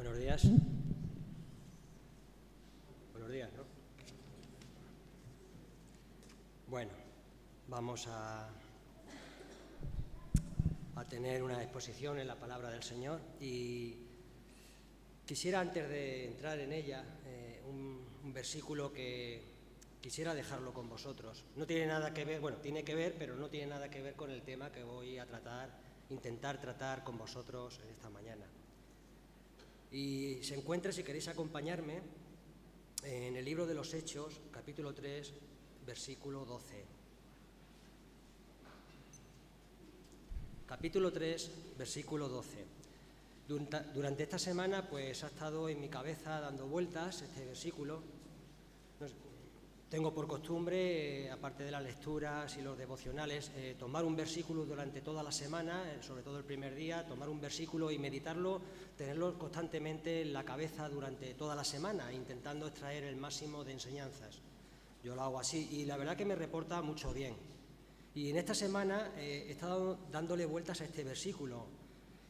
Buenos días. Buenos días, ¿no? Bueno, vamos a tener una exposición en la palabra del Señor y quisiera, antes de entrar en ella, un versículo que quisiera dejarlo con vosotros. No tiene nada que ver, bueno, tiene que ver, pero no tiene nada que ver con el tema que voy a intentar tratar con vosotros en esta mañana. Y se encuentra, si queréis acompañarme, en el libro de los Hechos, capítulo 3, versículo 12. Capítulo 3, versículo 12. Durante esta semana, pues, ha estado en mi cabeza dando vueltas este versículo. Tengo por costumbre, aparte de las lecturas y los devocionales, tomar un versículo durante toda la semana, sobre todo el primer día, tomar un versículo y meditarlo, tenerlo constantemente en la cabeza durante toda la semana, intentando extraer el máximo de enseñanzas. Yo lo hago así y la verdad que me reporta mucho bien. Y en esta semana he estado dándole vueltas a este versículo.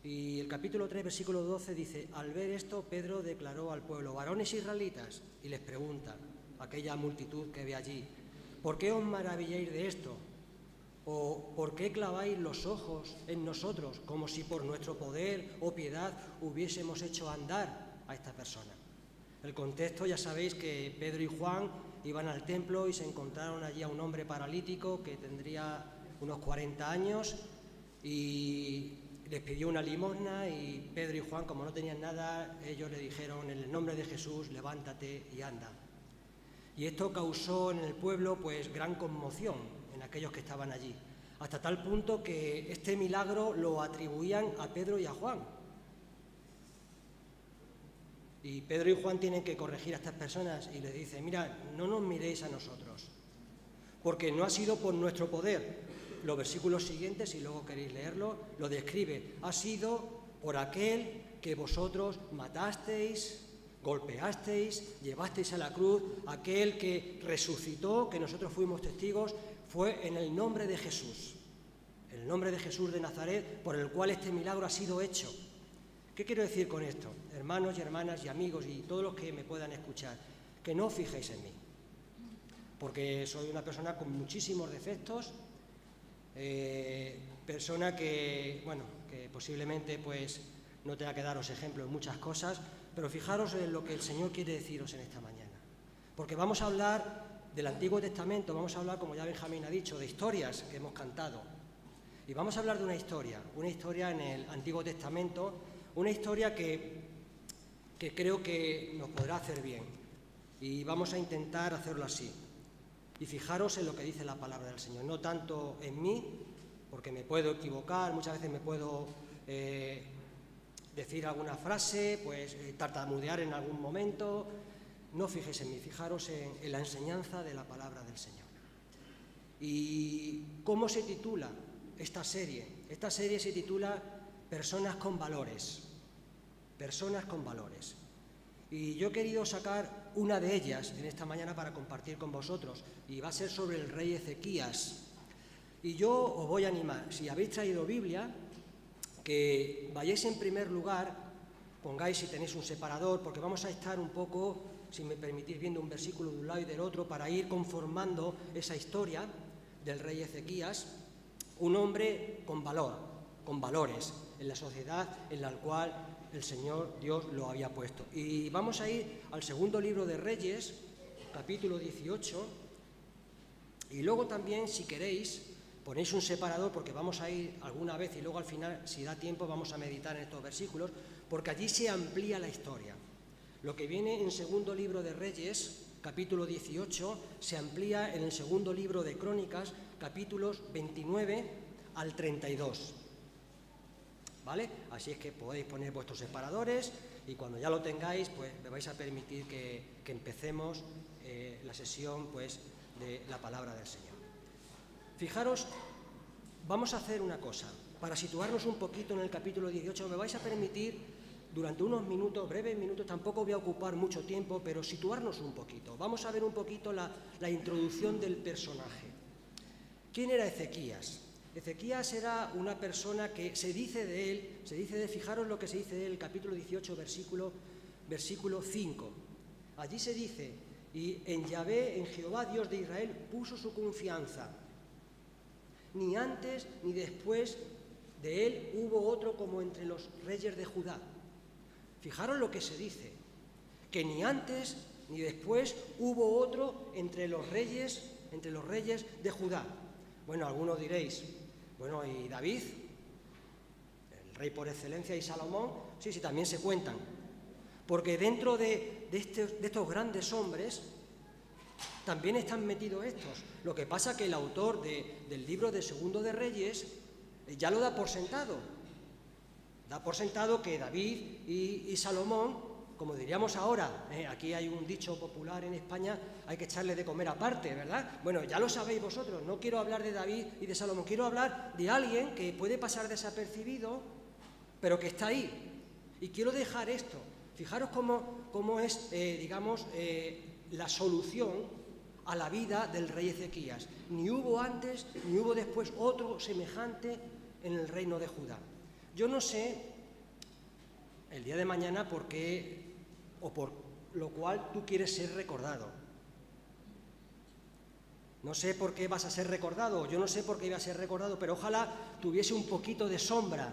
Y el capítulo 3, versículo 12 dice: al ver esto, Pedro declaró al pueblo: varones israelitas, y les pregunta a aquella multitud que ve allí: ¿por qué os maravilláis de esto? ¿O por qué claváis los ojos en nosotros, como si por nuestro poder o piedad hubiésemos hecho andar a esta persona? El contexto, ya sabéis que Pedro y Juan iban al templo y se encontraron allí a un hombre paralítico que tendría unos 40 años y les pidió una limosna, y Pedro y Juan, como no tenían nada, ellos le dijeron: en el nombre de Jesús, levántate y anda. Y esto causó en el pueblo, pues, gran conmoción en aquellos que estaban allí, hasta tal punto que este milagro lo atribuían a Pedro y a Juan. Y Pedro y Juan tienen que corregir a estas personas y les dice: mira, no nos miréis a nosotros, porque no ha sido por nuestro poder. Los versículos siguientes, si luego queréis leerlo, lo describe: ha sido por aquel que vosotros matasteis, golpeasteis, llevasteis a la cruz, aquel que resucitó, que nosotros fuimos testigos. Fue en el nombre de Jesús, el nombre de Jesús de Nazaret, por el cual este milagro ha sido hecho. ¿Qué quiero decir con esto? Hermanos y hermanas y amigos y todos los que me puedan escuchar, que no os fijéis en mí, porque soy una persona con muchísimos defectos, persona que, bueno, que posiblemente, pues, no tenga que daros ejemplo en muchas cosas, pero fijaros en lo que el Señor quiere deciros en esta mañana. Porque vamos a hablar del Antiguo Testamento, vamos a hablar, como ya Benjamín ha dicho, de historias que hemos cantado. Y vamos a hablar de una historia en el Antiguo Testamento, una historia que creo que nos podrá hacer bien. Y vamos a intentar hacerlo así. Y fijaros en lo que dice la palabra del Señor, no tanto en mí, porque me puedo equivocar, muchas veces me puedo decir alguna frase, pues tartamudear en algún momento. No fijéis en mí, fijaros en la enseñanza de la palabra del Señor. ¿Y cómo se titula esta serie? Esta serie se titula Personas con valores. Personas con valores. Y yo he querido sacar una de ellas en esta mañana para compartir con vosotros, y va a ser sobre el rey Ezequías. Y yo os voy a animar, si habéis traído Biblia, que vayáis en primer lugar, pongáis, si tenéis un separador, porque vamos a estar un poco, si me permitís, viendo un versículo de un lado y del otro para ir conformando esa historia del rey Ezequías, un hombre con valor, con valores en la sociedad en la cual el Señor Dios lo había puesto. Y vamos a ir al segundo libro de Reyes, capítulo 18, y luego también, si queréis, ponéis un separador, porque vamos a ir alguna vez y luego al final, si da tiempo, vamos a meditar en estos versículos, porque allí se amplía la historia. Lo que viene en segundo libro de Reyes, capítulo 18, se amplía en el segundo libro de Crónicas, capítulos 29 al 32. ¿Vale? Así es que podéis poner vuestros separadores y cuando ya lo tengáis, pues me vais a permitir que empecemos la sesión, pues, de la palabra del Señor. Fijaros, vamos a hacer una cosa. Para situarnos un poquito en el capítulo 18, me vais a permitir durante unos minutos, breves minutos, tampoco voy a ocupar mucho tiempo, pero situarnos un poquito. Vamos a ver un poquito la introducción del personaje. ¿Quién era Ezequías? Ezequías era una persona que se dice de él, fijaros lo que se dice de él, el capítulo 18, versículo 5. Allí se dice: y en Yahvé, en Jehová Dios de Israel, puso su confianza. Ni antes ni después de él hubo otro como entre los reyes de Judá. Fijaros lo que se dice, que ni antes ni después hubo otro entre los reyes de Judá. Bueno, algunos diréis, bueno, ¿y David? El rey por excelencia, y Salomón, sí, también se cuentan. Porque dentro de estos grandes hombres también están metidos estos. Lo que pasa es que el autor del libro de Segundo de Reyes ya lo da por sentado. Da por sentado que David y Salomón, como diríamos ahora, aquí hay un dicho popular en España, hay que echarle de comer aparte, ¿verdad? Bueno, ya lo sabéis vosotros, no quiero hablar de David y de Salomón, quiero hablar de alguien que puede pasar desapercibido, pero que está ahí. Y quiero dejar esto. Fijaros cómo es, la solución a la vida del rey Ezequías. Ni hubo antes, ni hubo después otro semejante en el reino de Judá. Yo no sé el día de mañana por qué o por lo cual tú quieres ser recordado. No sé por qué vas a ser recordado, yo no sé por qué iba a ser recordado, pero ojalá tuviese un poquito de sombra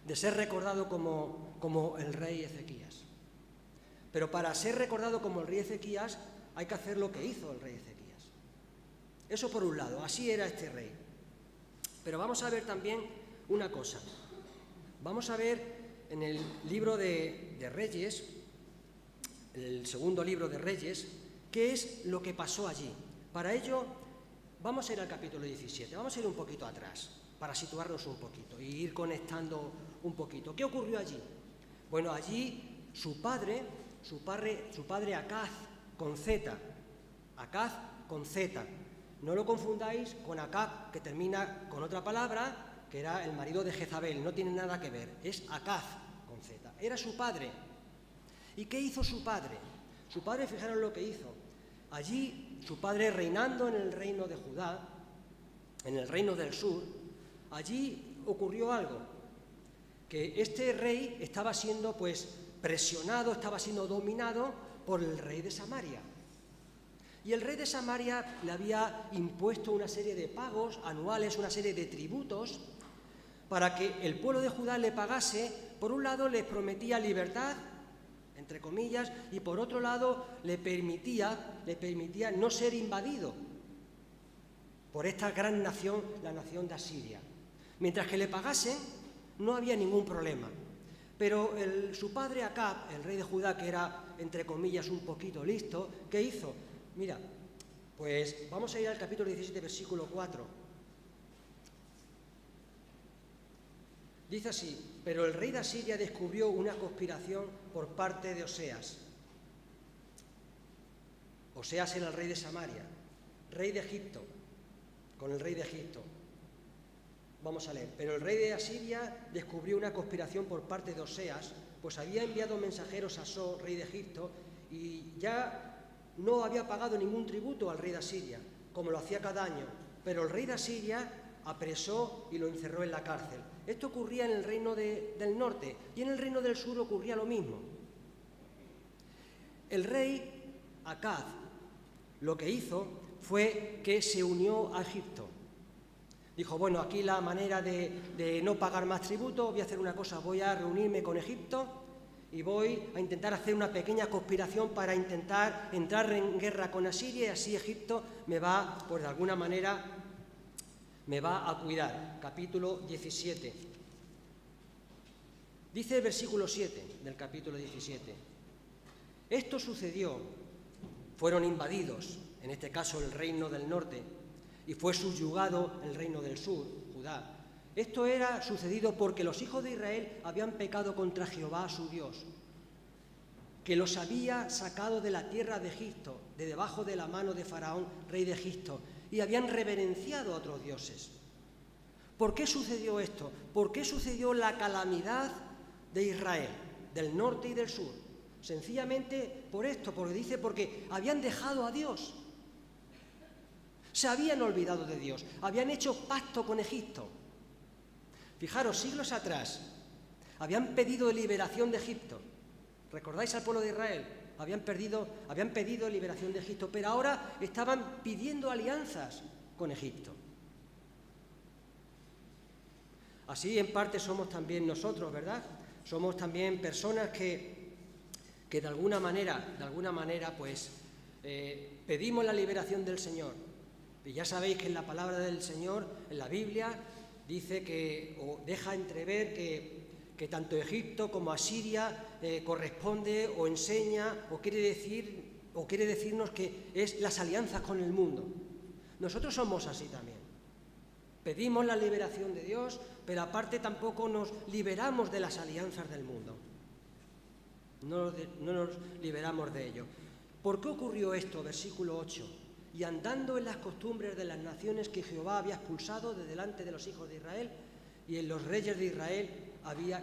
de ser recordado como el rey Ezequías. Pero para ser recordado como el rey Ezequías hay que hacer lo que hizo el rey Ezequías. Eso por un lado, así era este rey. Pero vamos a ver también una cosa. Vamos a ver en el libro de Reyes, el segundo libro de Reyes, qué es lo que pasó allí. Para ello, vamos a ir al capítulo 17, vamos a ir un poquito atrás, para situarnos un poquito y ir conectando un poquito. ¿Qué ocurrió allí? Bueno, allí su padre Acaz con Z, no lo confundáis con Acab, que termina con otra palabra, que era el marido de Jezabel, no tiene nada que ver, es Acaz con Z, era su padre. ¿Y qué hizo su padre? Su padre, fijaros lo que hizo. Allí, su padre reinando en el reino de Judá, en el reino del sur, allí ocurrió algo, que este rey estaba siendo presionado, estaba siendo dominado por el rey de Samaria. Y el rey de Samaria le había impuesto una serie de pagos anuales, una serie de tributos, para que el pueblo de Judá le pagase. Por un lado les prometía libertad, entre comillas, y por otro lado le permitía no ser invadido por esta gran nación, la nación de Asiria. Mientras que le pagasen, no había ningún problema. Pero su padre Acab, el rey de Judá, que era, entre comillas, un poquito listo, ¿qué hizo? Mira, pues vamos a ir al capítulo 17, versículo 4. Dice así: pero el rey de Asiria descubrió una conspiración por parte de Oseas. Oseas era el rey de Samaria, rey de Egipto, con el rey de Egipto. Vamos a leer. Pero el rey de Asiria descubrió una conspiración por parte de Oseas, pues había enviado mensajeros a So, rey de Egipto, y ya no había pagado ningún tributo al rey de Asiria, como lo hacía cada año. Pero el rey de Asiria apresó y lo encerró en la cárcel. Esto ocurría en el reino del norte, y en el reino del sur ocurría lo mismo. El rey Acaz lo que hizo fue que se unió a Egipto. Dijo, bueno, aquí la manera de no pagar más tributo, voy a hacer una cosa, voy a reunirme con Egipto y voy a intentar hacer una pequeña conspiración para intentar entrar en guerra con Asiria, y así Egipto me va, pues de alguna manera, me va a cuidar. Capítulo 17. Dice el versículo 7 del capítulo 17. Esto sucedió, fueron invadidos, en este caso el reino del norte, y fue subyugado el reino del sur, Judá. Esto era sucedido porque los hijos de Israel habían pecado contra Jehová su Dios, que los había sacado de la tierra de Egipto, de debajo de la mano de Faraón, rey de Egipto, y habían reverenciado a otros dioses. ¿Por qué sucedió esto? ¿Por qué sucedió la calamidad de Israel, del norte y del sur? Sencillamente por esto, porque dice, porque habían dejado a Dios. Se habían olvidado de Dios, habían hecho pacto con Egipto. Fijaros, siglos atrás, habían pedido liberación de Egipto. ¿Recordáis al pueblo de Israel? Habían pedido liberación de Egipto, pero ahora estaban pidiendo alianzas con Egipto. Así en parte somos también nosotros, ¿verdad? Somos también personas que de alguna manera, pues, pedimos la liberación del Señor. Y ya sabéis que en la palabra del Señor, en la Biblia, dice que, o deja entrever que tanto Egipto como Asiria corresponde o enseña o quiere decirnos que es las alianzas con el mundo. Nosotros somos así también. Pedimos la liberación de Dios, pero aparte tampoco nos liberamos de las alianzas del mundo. No nos liberamos de ello. ¿Por qué ocurrió esto? Versículo 8. Y andando en las costumbres de las naciones que Jehová había expulsado de delante de los hijos de Israel y en los reyes de Israel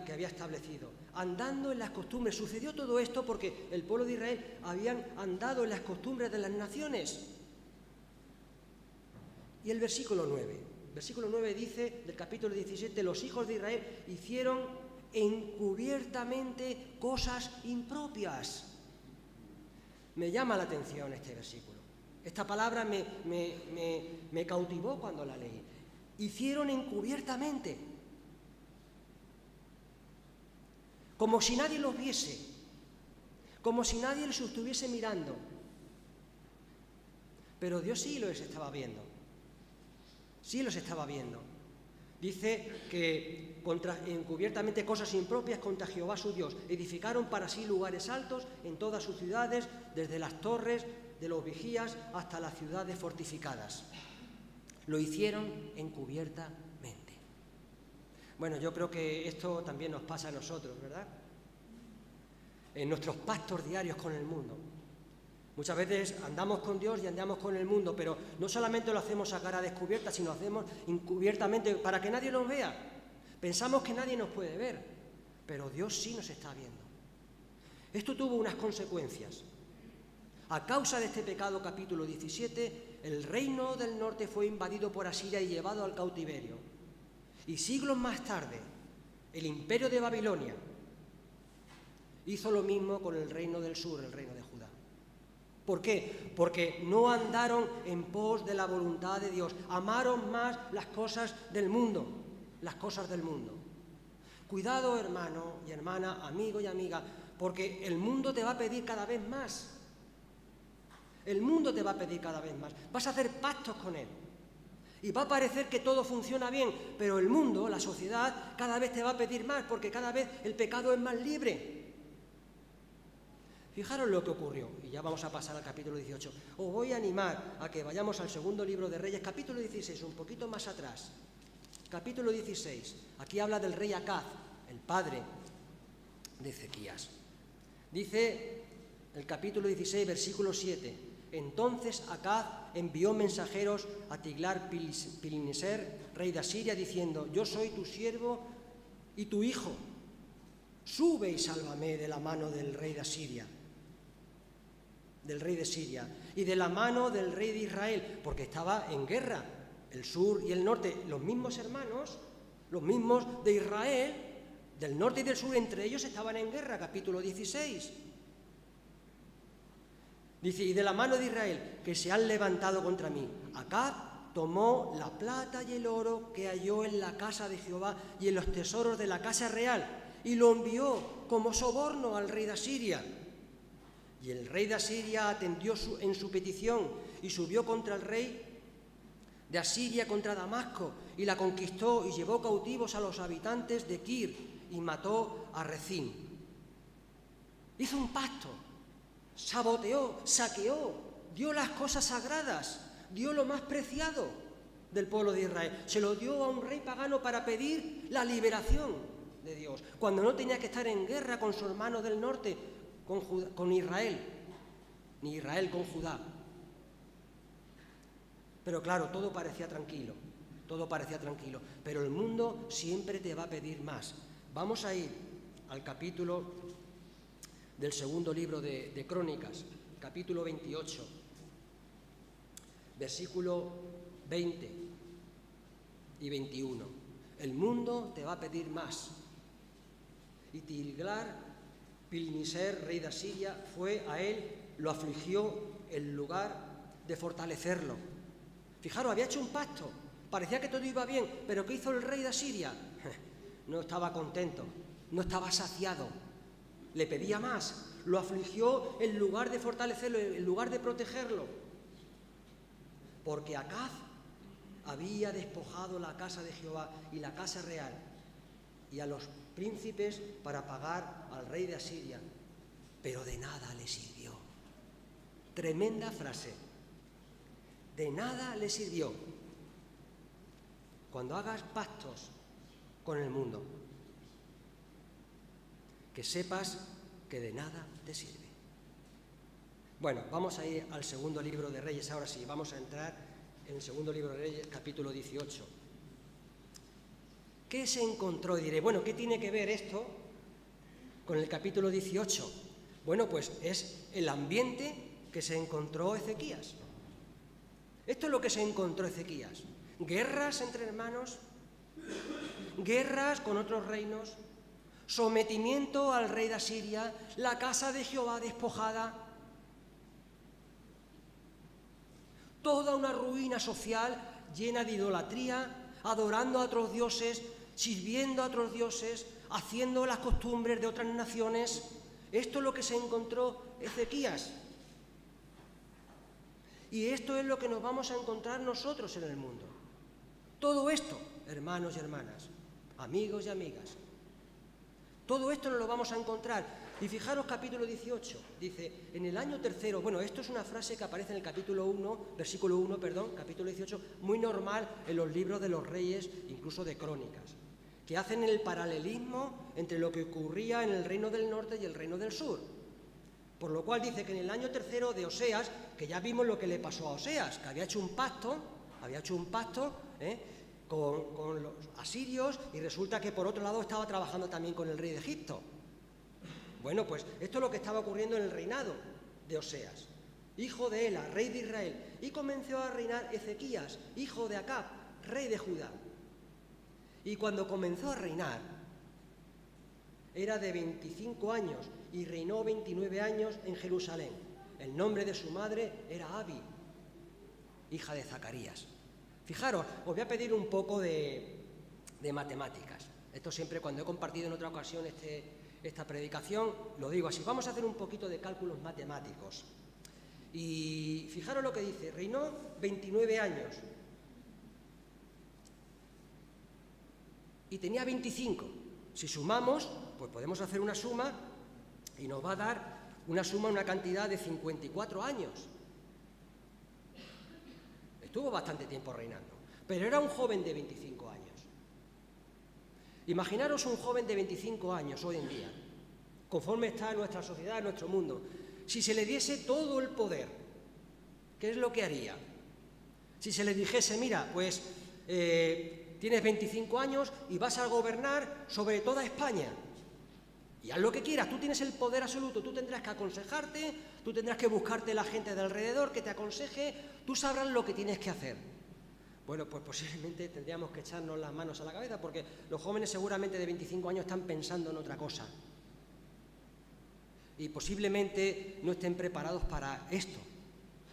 que había establecido. Andando en las costumbres. Sucedió todo esto porque el pueblo de Israel habían andado en las costumbres de las naciones. Y el versículo 9. Versículo 9 dice, del capítulo 17, los hijos de Israel hicieron encubiertamente cosas impropias. Me llama la atención este versículo. Esta palabra me cautivó cuando la leí. Hicieron encubiertamente. Como si nadie los viese. Como si nadie los estuviese mirando. Pero Dios sí los estaba viendo. Sí los estaba viendo. Dice que encubiertamente cosas impropias contra Jehová su Dios. Edificaron para sí lugares altos en todas sus ciudades, desde las torres de los vigías hasta las ciudades fortificadas. Lo hicieron encubiertamente. Bueno, yo creo que esto también nos pasa a nosotros, ¿verdad? En nuestros pactos diarios con el mundo. Muchas veces andamos con Dios y andamos con el mundo, pero no solamente lo hacemos a cara descubierta, sino lo hacemos encubiertamente para que nadie nos vea. Pensamos que nadie nos puede ver, pero Dios sí nos está viendo. Esto tuvo unas consecuencias. A causa de este pecado, capítulo 17, el reino del norte fue invadido por Asiria y llevado al cautiverio. Y siglos más tarde, el imperio de Babilonia hizo lo mismo con el reino del sur, el reino de Judá. ¿Por qué? Porque no andaron en pos de la voluntad de Dios, amaron más las cosas del mundo, las cosas del mundo. Cuidado, hermano y hermana, amigo y amiga, porque el mundo te va a pedir cada vez más. El mundo te va a pedir cada vez más. Vas a hacer pactos con él. Y va a parecer que todo funciona bien, pero el mundo, la sociedad, cada vez te va a pedir más, porque cada vez el pecado es más libre. Fijaros lo que ocurrió, y ya vamos a pasar al capítulo 18. Os voy a animar a que vayamos al segundo libro de Reyes, capítulo 16, un poquito más atrás. Capítulo 16, aquí habla del rey Acaz, el padre de Ezequías. Dice el capítulo 16, versículo 7. Entonces Acaz envió mensajeros a Tiglat-Pileser, rey de Asiria, diciendo: yo soy tu siervo y tu hijo. Sube y sálvame de la mano del rey de Asiria, del rey de Siria, y de la mano del rey de Israel, porque estaba en guerra, el sur y el norte, los mismos hermanos, los mismos de Israel, del norte y del sur, entre ellos estaban en guerra, capítulo 16. Dice, y de la mano de Israel, que se han levantado contra mí. Acaz tomó la plata y el oro que halló en la casa de Jehová y en los tesoros de la casa real, y lo envió como soborno al rey de Asiria. Y el rey de Asiria atendió en su petición y subió contra el rey de Asiria, contra Damasco, y la conquistó y llevó cautivos a los habitantes de Kir y mató a Rezín. Hizo un pacto, saboteó, saqueó, dio las cosas sagradas, dio lo más preciado del pueblo de Israel. Se lo dio a un rey pagano para pedir la liberación de Dios, cuando no tenía que estar en guerra con su hermano del norte, con Israel, ni Israel con Judá. Pero claro, todo parecía tranquilo, pero el mundo siempre te va a pedir más. Vamos a ir al capítulo del segundo libro de Crónicas, capítulo 28, versículo 20 y 21. El mundo te va a pedir más. Y Tilgar-Pilneser, rey de Asiria, fue a él, lo afligió en lugar de fortalecerlo. Fijaros, había hecho un pacto, parecía que todo iba bien, pero ¿qué hizo el rey de Asiria? No estaba contento, no estaba saciado, le pedía más, lo afligió en lugar de fortalecerlo, en lugar de protegerlo. Porque Acaz había despojado la casa de Jehová y la casa real y a los príncipes para pagar al rey de Asiria, pero de nada le sirvió. Tremenda frase. De nada le sirvió. Cuando hagas pactos con el mundo, que sepas que de nada te sirve. Bueno, vamos a ir al segundo libro de Reyes, ahora sí, vamos a entrar en el segundo libro de Reyes, capítulo 18. ¿Qué se encontró? Y diré, bueno, ¿qué tiene que ver esto con el capítulo 18? Bueno, pues es el ambiente que se encontró Ezequías. Esto es lo que se encontró Ezequías. Guerras entre hermanos, guerras con otros reinos, sometimiento al rey de Asiria, la casa de Jehová despojada, toda una ruina social llena de idolatría, adorando a otros dioses, sirviendo a otros dioses, haciendo las costumbres de otras naciones. Esto es lo que se encontró Ezequías. Y esto es lo que nos vamos a encontrar nosotros en el mundo. Todo esto, hermanos y hermanas, amigos y amigas, todo esto nos lo vamos a encontrar. Y fijaros capítulo 18, dice, en el año tercero, bueno, esto es una frase que aparece en el capítulo 1, versículo 1, capítulo 18, muy normal en los libros de los reyes, incluso de crónicas, que hacen el paralelismo entre lo que ocurría en el reino del norte y el reino del sur. Por lo cual dice que en el año tercero de Oseas, que ya vimos lo que le pasó a Oseas, que había hecho un pacto con los asirios y resulta que por otro lado estaba trabajando también con el rey de Egipto. Bueno, pues esto es lo que estaba ocurriendo en el reinado de Oseas, hijo de Ela, rey de Israel, y comenzó a reinar Ezequías, hijo de Acab, rey de Judá. Y cuando comenzó a reinar, era de 25 años y reinó 29 años en Jerusalén. El nombre de su madre era Abi, hija de Zacarías. Fijaros, os voy a pedir un poco de matemáticas. Esto siempre cuando he compartido en otra ocasión esta predicación, lo digo así. Vamos a hacer un poquito de cálculos matemáticos. Y fijaros lo que dice, reinó 29 años. Y tenía 25. Si sumamos, pues podemos hacer una suma y nos va a dar una cantidad de 54 años. Estuvo bastante tiempo reinando, pero era un joven de 25 años. Imaginaros un joven de 25 años hoy en día, conforme está nuestra sociedad, nuestro mundo. Si se le diese todo el poder, ¿qué es lo que haría? Si se le dijese, mira, pues tienes 25 años y vas a gobernar sobre toda España. Y haz lo que quieras, tú tienes el poder absoluto, tú tendrás que aconsejarte, tú tendrás que buscarte la gente de alrededor que te aconseje, tú sabrás lo que tienes que hacer. Bueno, pues posiblemente tendríamos que echarnos las manos a la cabeza porque los jóvenes seguramente de 25 años están pensando en otra cosa. Y posiblemente no estén preparados para esto.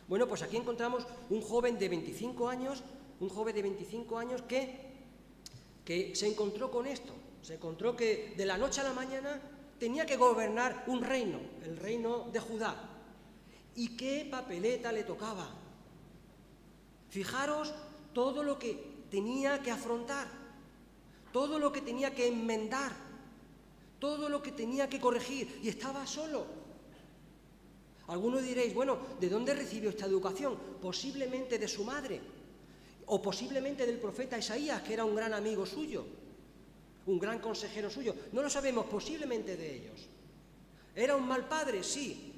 Bueno, pues aquí encontramos un joven de 25 años, que se encontró con esto. Se encontró que de la noche a la mañana tenía que gobernar un reino, el reino de Judá. ¿Y qué papeleta le tocaba? Fijaros todo lo que tenía que afrontar, todo lo que tenía que enmendar, todo lo que tenía que corregir, y estaba solo. Algunos diréis, bueno, ¿de dónde recibió esta educación? Posiblemente de su madre, o posiblemente del profeta Isaías, que era un gran amigo suyo, un gran consejero suyo. No lo sabemos, posiblemente de ellos. ¿Era un mal padre? Sí,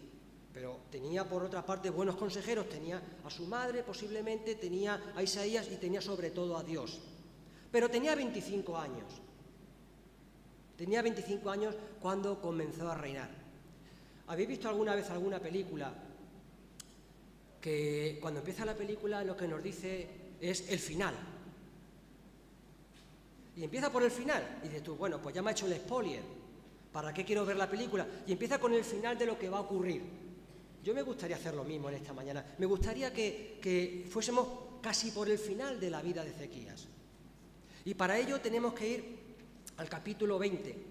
pero tenía por otra parte buenos consejeros, tenía a su madre posiblemente, tenía a Isaías y tenía sobre todo a Dios. Pero tenía 25 años. Tenía 25 años cuando comenzó a reinar. ¿Habéis visto alguna vez alguna película que cuando empieza la película lo que nos dice es el final. Y empieza por el final. Y dices tú, bueno, pues ya me ha hecho el spoiler. ¿Para qué quiero ver la película? Y empieza con el final de lo que va a ocurrir. Yo me gustaría hacer lo mismo en esta mañana. Me gustaría que fuésemos casi por el final de la vida de Ezequías. Y para ello tenemos que ir al capítulo 20.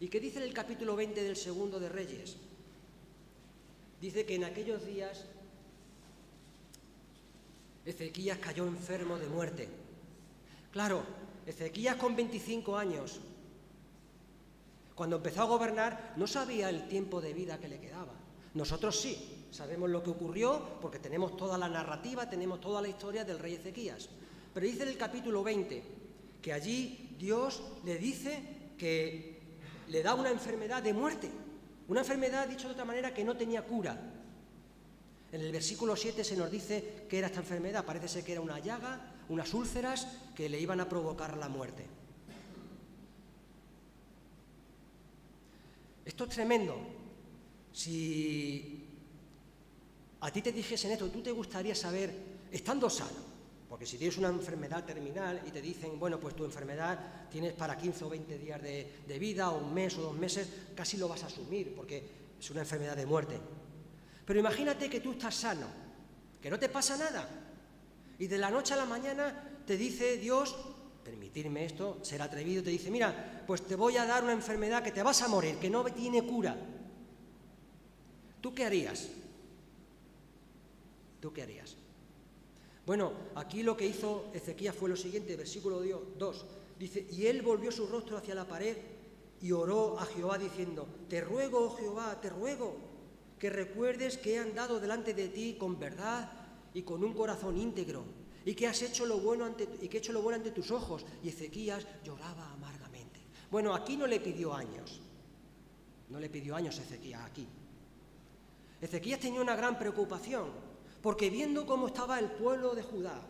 ¿Y qué dice en el capítulo 20 del segundo de Reyes? Dice que en aquellos días Ezequías cayó enfermo de muerte. Claro, Ezequías con 25 años, cuando empezó a gobernar, no sabía el tiempo de vida que le quedaba. Nosotros sí, sabemos lo que ocurrió porque tenemos toda la narrativa, tenemos toda la historia del rey Ezequías. Pero dice en el capítulo 20 que allí Dios le dice que le da una enfermedad de muerte. Una enfermedad, dicho de otra manera, que no tenía cura. En el versículo 7 se nos dice que era esta enfermedad. Parece ser que era una llaga, unas úlceras que le iban a provocar la muerte. Esto es tremendo. Si a ti te dijesen esto, ¿tú te gustaría saber, estando sano? Porque si tienes una enfermedad terminal y te dicen, bueno, pues tu enfermedad tienes para 15 o 20 días de vida, o un mes o 2 meses, casi lo vas a asumir, porque es una enfermedad de muerte. Pero imagínate que tú estás sano, que no te pasa nada, y de la noche a la mañana te dice Dios, permitirme esto, ser atrevido, te dice, mira, pues te voy a dar una enfermedad que te vas a morir, que no tiene cura. ¿Tú qué harías? ¿Tú qué harías? Bueno, aquí lo que hizo Ezequías fue lo siguiente, versículo 2, dice, y él volvió su rostro hacia la pared y oró a Jehová diciendo, te ruego, oh Jehová, te ruego, que recuerdes que he andado delante de ti con verdad y con un corazón íntegro, y que has hecho lo bueno ante tus ojos. Y Ezequías lloraba amargamente. Bueno, aquí no le pidió años Ezequías aquí. Ezequías tenía una gran preocupación, porque viendo cómo estaba el pueblo de Judá,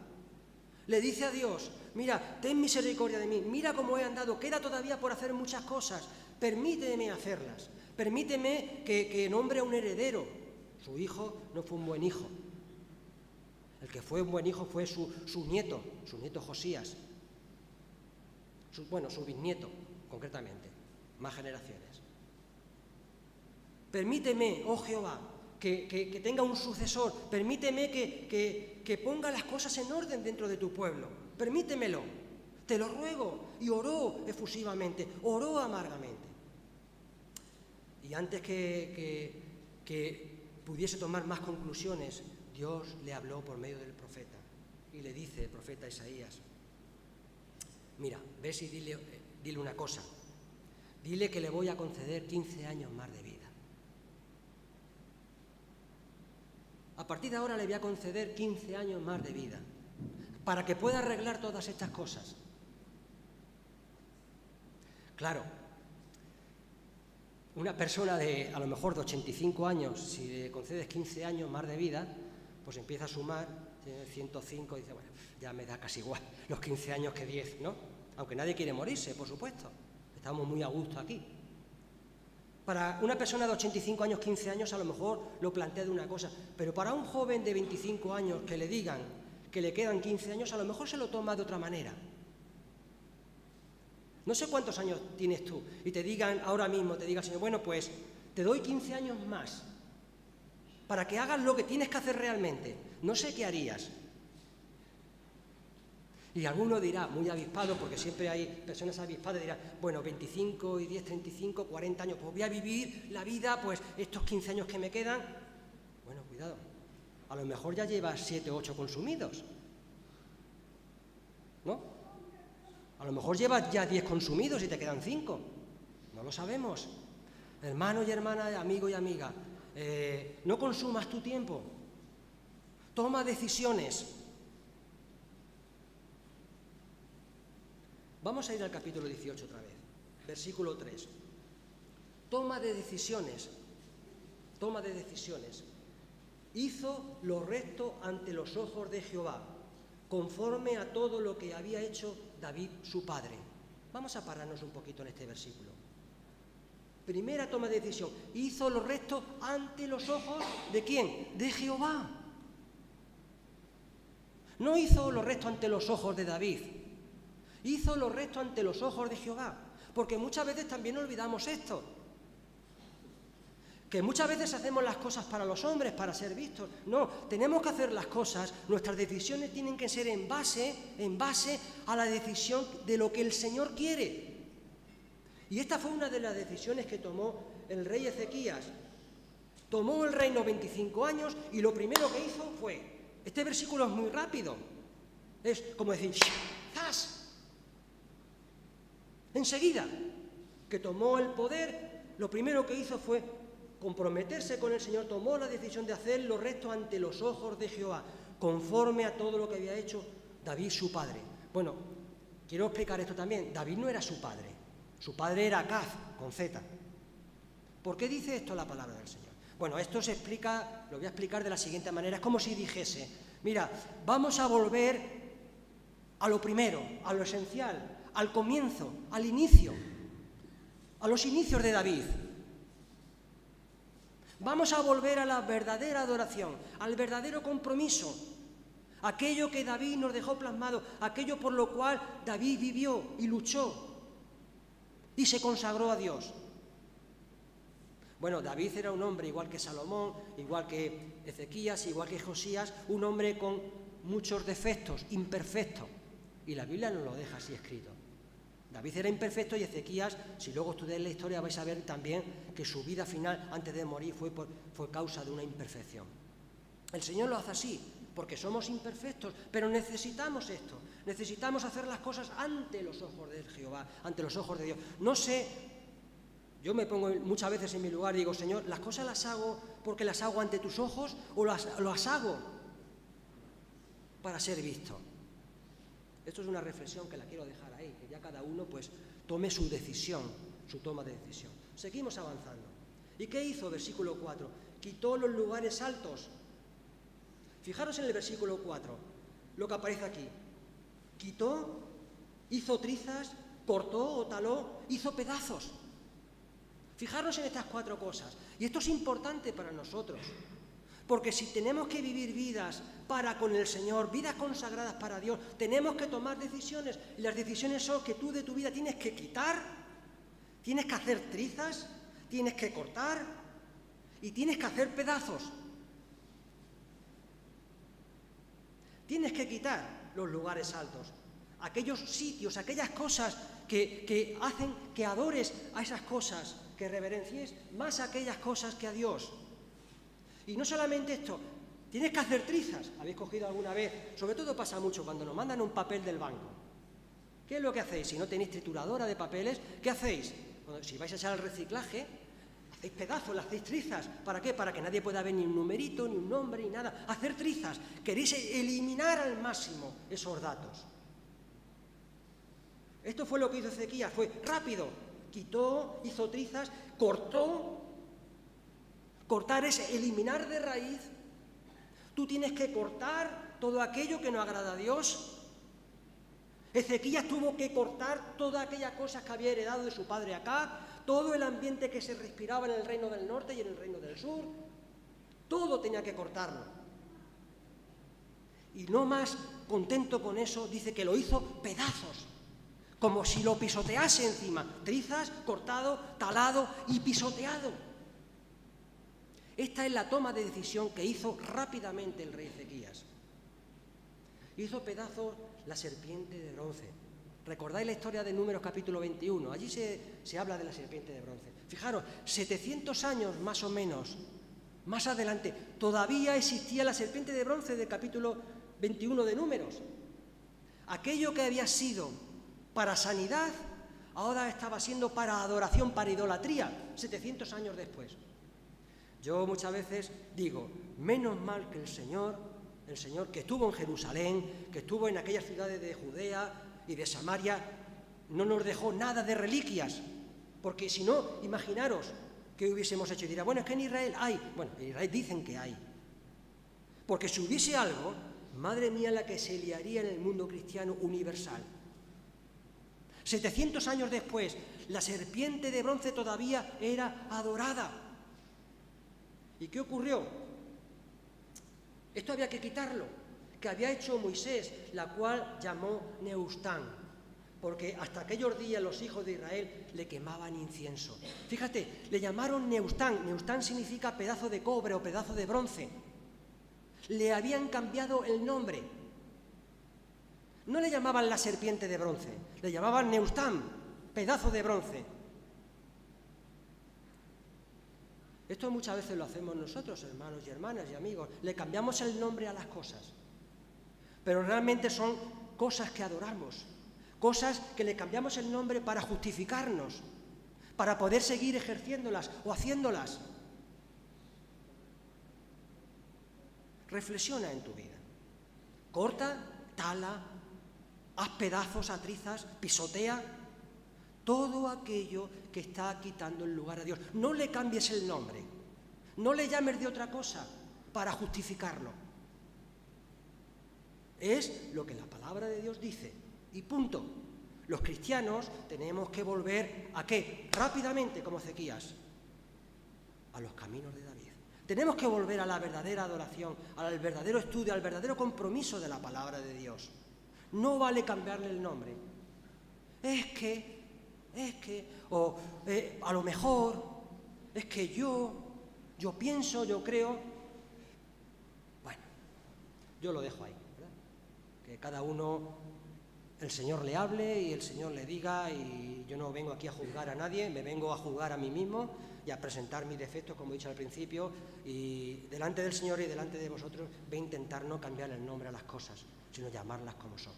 le dice a Dios, mira, ten misericordia de mí, mira cómo he andado, queda todavía por hacer muchas cosas, permíteme hacerlas, permíteme que nombre a un heredero. Su hijo no fue un buen hijo. El que fue un buen hijo fue su nieto Josías, su bisnieto, concretamente, más generaciones. Permíteme, oh Jehová, que tenga un sucesor, permíteme que ponga las cosas en orden dentro de tu pueblo, permítemelo, te lo ruego. Y oró efusivamente, oró amargamente. Y antes que pudiese tomar más conclusiones, Dios le habló por medio del profeta y le dice el profeta Isaías, mira, ves y dile una cosa, dile que le voy a conceder 15 años más de vida. A partir de ahora le voy a conceder 15 años más de vida, para que pueda arreglar todas estas cosas. Claro, una persona de, a lo mejor, de 85 años, si le concedes 15 años más de vida, pues empieza a sumar, tiene 105, y dice, bueno, ya me da casi igual los 15 años que 10, ¿no? Aunque nadie quiere morirse, por supuesto. Estamos muy a gusto aquí. Para una persona de 85 años, 15 años, a lo mejor lo plantea de una cosa, pero para un joven de 25 años que le digan que le quedan 15 años, a lo mejor se lo toma de otra manera. No sé cuántos años tienes tú y te digan ahora mismo, te diga el Señor, bueno, pues te doy 15 años más para que hagas lo que tienes que hacer realmente. No sé qué harías. Y alguno dirá, muy avispado, porque siempre hay personas avispadas, dirán, bueno, 25 y 10, 35, 40 años, pues voy a vivir la vida, pues estos 15 años que me quedan. Bueno, cuidado, a lo mejor ya llevas 7 o 8 consumidos, ¿no? A lo mejor llevas ya 10 consumidos y te quedan 5, no lo sabemos. Hermano y hermana, amigo y amiga, no consumas tu tiempo, toma decisiones. Vamos a ir al capítulo 18 otra vez, versículo 3. Toma de decisiones. Hizo lo recto ante los ojos de Jehová, conforme a todo lo que había hecho David su padre. Vamos a pararnos un poquito en este versículo. Primera toma de decisión. Hizo lo recto ante los ojos ¿de quién? De Jehová. No hizo lo recto ante los ojos de David. Hizo lo recto ante los ojos de Jehová. Porque muchas veces también olvidamos esto. Que muchas veces hacemos las cosas para los hombres, para ser vistos. No, tenemos que hacer las cosas, nuestras decisiones tienen que ser en base a la decisión de lo que el Señor quiere. Y esta fue una de las decisiones que tomó el rey Ezequías. Tomó el reino 25 años y lo primero que hizo fue, este versículo es muy rápido, es como decir, ¡zas! Enseguida que tomó el poder, lo primero que hizo fue comprometerse con el Señor, tomó la decisión de hacer lo recto ante los ojos de Jehová, conforme a todo lo que había hecho David, su padre. Bueno, quiero explicar esto también. David no era su padre era Acaz, con Z. ¿Por qué dice esto la palabra del Señor? Bueno, esto se explica, lo voy a explicar de la siguiente manera. Es como si dijese, mira, vamos a volver a lo primero, a lo esencial, al comienzo, al inicio, a los inicios de David. Vamos a volver a la verdadera adoración, al verdadero compromiso, aquello que David nos dejó plasmado, aquello por lo cual David vivió y luchó y se consagró a Dios. Bueno, David era un hombre igual que Salomón, igual que Ezequías, igual que Josías, un hombre con muchos defectos, imperfecto, y la Biblia nos lo deja así escrito. David era imperfecto y Ezequías, si luego estudiáis la historia vais a ver también que su vida final antes de morir fue causa de una imperfección. El Señor lo hace así, porque somos imperfectos, pero necesitamos esto, necesitamos hacer las cosas ante los ojos de Jehová, ante los ojos de Dios. No sé, yo me pongo muchas veces en mi lugar y digo, Señor, ¿las cosas las hago porque las hago ante tus ojos o las hago para ser visto? Esto es una reflexión que la quiero dejar ahí, que ya cada uno pues tome su decisión, su toma de decisión. Seguimos avanzando. ¿Y qué hizo? Versículo 4. Quitó los lugares altos. Fijaros en el versículo 4, lo que aparece aquí. Quitó, hizo trizas, cortó o taló, hizo pedazos. Fijaros en estas 4 cosas. Y esto es importante para nosotros. Porque si tenemos que vivir vidas para con el Señor, vidas consagradas para Dios, tenemos que tomar decisiones. Y las decisiones son que tú de tu vida tienes que quitar, tienes que hacer trizas, tienes que cortar y tienes que hacer pedazos. Tienes que quitar los lugares altos, aquellos sitios, aquellas cosas que hacen que adores a esas cosas, que reverencies más a aquellas cosas que a Dios. Y no solamente esto, tienes que hacer trizas. ¿Habéis cogido alguna vez? Sobre todo pasa mucho cuando nos mandan un papel del banco. ¿Qué es lo que hacéis? Si no tenéis trituradora de papeles, ¿qué hacéis? Si vais a echar al reciclaje, hacéis pedazos, le hacéis trizas. ¿Para qué? Para que nadie pueda ver ni un numerito, ni un nombre, ni nada. Hacer trizas. Queréis eliminar al máximo esos datos. Esto fue lo que hizo Ezequías. Fue rápido. Quitó, hizo trizas, cortó. Cortar es eliminar de raíz. Tú tienes que cortar todo aquello que no agrada a Dios. Ezequías tuvo que cortar todas aquellas cosas que había heredado de su padre Acaz, todo el ambiente que se respiraba en el reino del norte y en el reino del sur. Todo tenía que cortarlo. Y no más contento con eso, dice que lo hizo pedazos, como si lo pisotease encima. Trizas, cortado, talado y pisoteado. Esta es la toma de decisión que hizo rápidamente el rey Ezequías. Hizo pedazos la serpiente de bronce. ¿Recordáis la historia de Números capítulo 21? Allí se habla de la serpiente de bronce. Fijaros, 700 años más o menos, más adelante, todavía existía la serpiente de bronce del capítulo 21 de Números. Aquello que había sido para sanidad, ahora estaba siendo para adoración, para idolatría, 700 años después. Yo muchas veces digo, menos mal que el Señor que estuvo en Jerusalén, que estuvo en aquellas ciudades de Judea y de Samaria, no nos dejó nada de reliquias, porque si no, imaginaros qué hubiésemos hecho. Y dirá, bueno, es que en Israel hay. Bueno, en Israel dicen que hay. Porque si hubiese algo, madre mía la que se liaría en el mundo cristiano universal. 700 años después, la serpiente de bronce todavía era adorada. ¿Y qué ocurrió? Esto había que quitarlo, que había hecho Moisés, la cual llamó Neustán, porque hasta aquellos días los hijos de Israel le quemaban incienso. Fíjate, le llamaron Neustán. Neustán significa pedazo de cobre o pedazo de bronce. Le habían cambiado el nombre. No le llamaban la serpiente de bronce, le llamaban Neustán, pedazo de bronce. Esto muchas veces lo hacemos nosotros, hermanos y hermanas y amigos. Le cambiamos el nombre a las cosas. Pero realmente son cosas que adoramos, cosas que le cambiamos el nombre para justificarnos, para poder seguir ejerciéndolas o haciéndolas. Reflexiona en tu vida. Corta, tala, haz pedazos a trizas, pisotea todo aquello que está quitando el lugar a Dios. No le cambies el nombre, no le llames de otra cosa para justificarlo. Es lo que la palabra de Dios dice, y punto. Los cristianos tenemos que volver ¿a qué? Rápidamente, como Ezequías, a los caminos de David. Tenemos que volver a la verdadera adoración, al verdadero estudio, al verdadero compromiso de la palabra de Dios. No vale cambiarle el nombre. Es que, a lo mejor, es que yo pienso, yo creo. Bueno, yo lo dejo ahí, ¿verdad? Que cada uno, el Señor le hable y el Señor le diga, y yo no vengo aquí a juzgar a nadie, me vengo a juzgar a mí mismo y a presentar mis defectos, como he dicho al principio, y delante del Señor y delante de vosotros voy a intentar no cambiar el nombre a las cosas, sino llamarlas como son.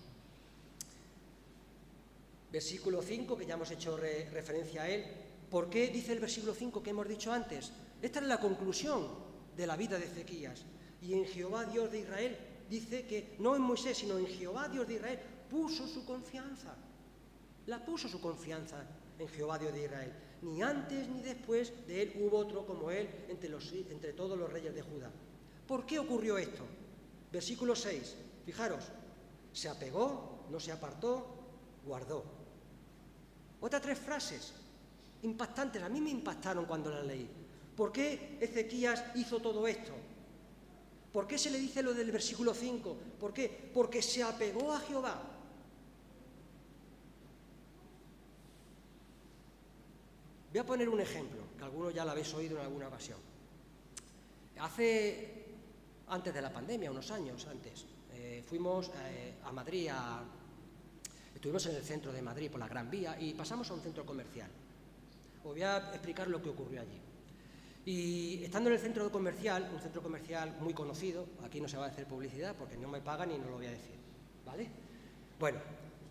Versículo 5, que ya hemos hecho referencia a él. ¿Por qué dice el versículo 5 que hemos dicho antes? Esta es la conclusión de la vida de Ezequías. Y en Jehová, Dios de Israel, dice que no en Moisés, sino en Jehová, Dios de Israel, puso su confianza. La puso su confianza en Jehová, Dios de Israel. Ni antes ni después de él hubo otro como él entre todos los reyes de Judá. ¿Por qué ocurrió esto? Versículo 6, fijaros, se apegó, no se apartó, guardó. Otras 3 frases impactantes, a mí me impactaron cuando las leí. ¿Por qué Ezequías hizo todo esto? ¿Por qué se le dice lo del versículo 5? ¿Por qué? Porque se apegó a Jehová. Voy a poner un ejemplo, que algunos ya lo habéis oído en alguna ocasión. Antes de la pandemia, unos años antes, fuimos a Madrid, estuvimos en el centro de Madrid por la Gran Vía y pasamos a un centro comercial. Os voy a explicar lo que ocurrió allí. Y estando en el centro comercial, un centro comercial muy conocido, aquí no se va a hacer publicidad porque no me pagan y no lo voy a decir, ¿vale? Bueno,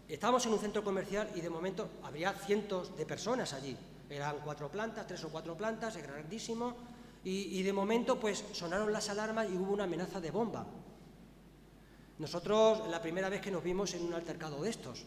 estábamos en un centro comercial y de momento habría cientos de personas allí. Eran 4 plantas, 3 o 4 plantas, es grandísimo, y de momento pues sonaron las alarmas y hubo una amenaza de bomba. Nosotros, la primera vez que nos vimos en un altercado de estos.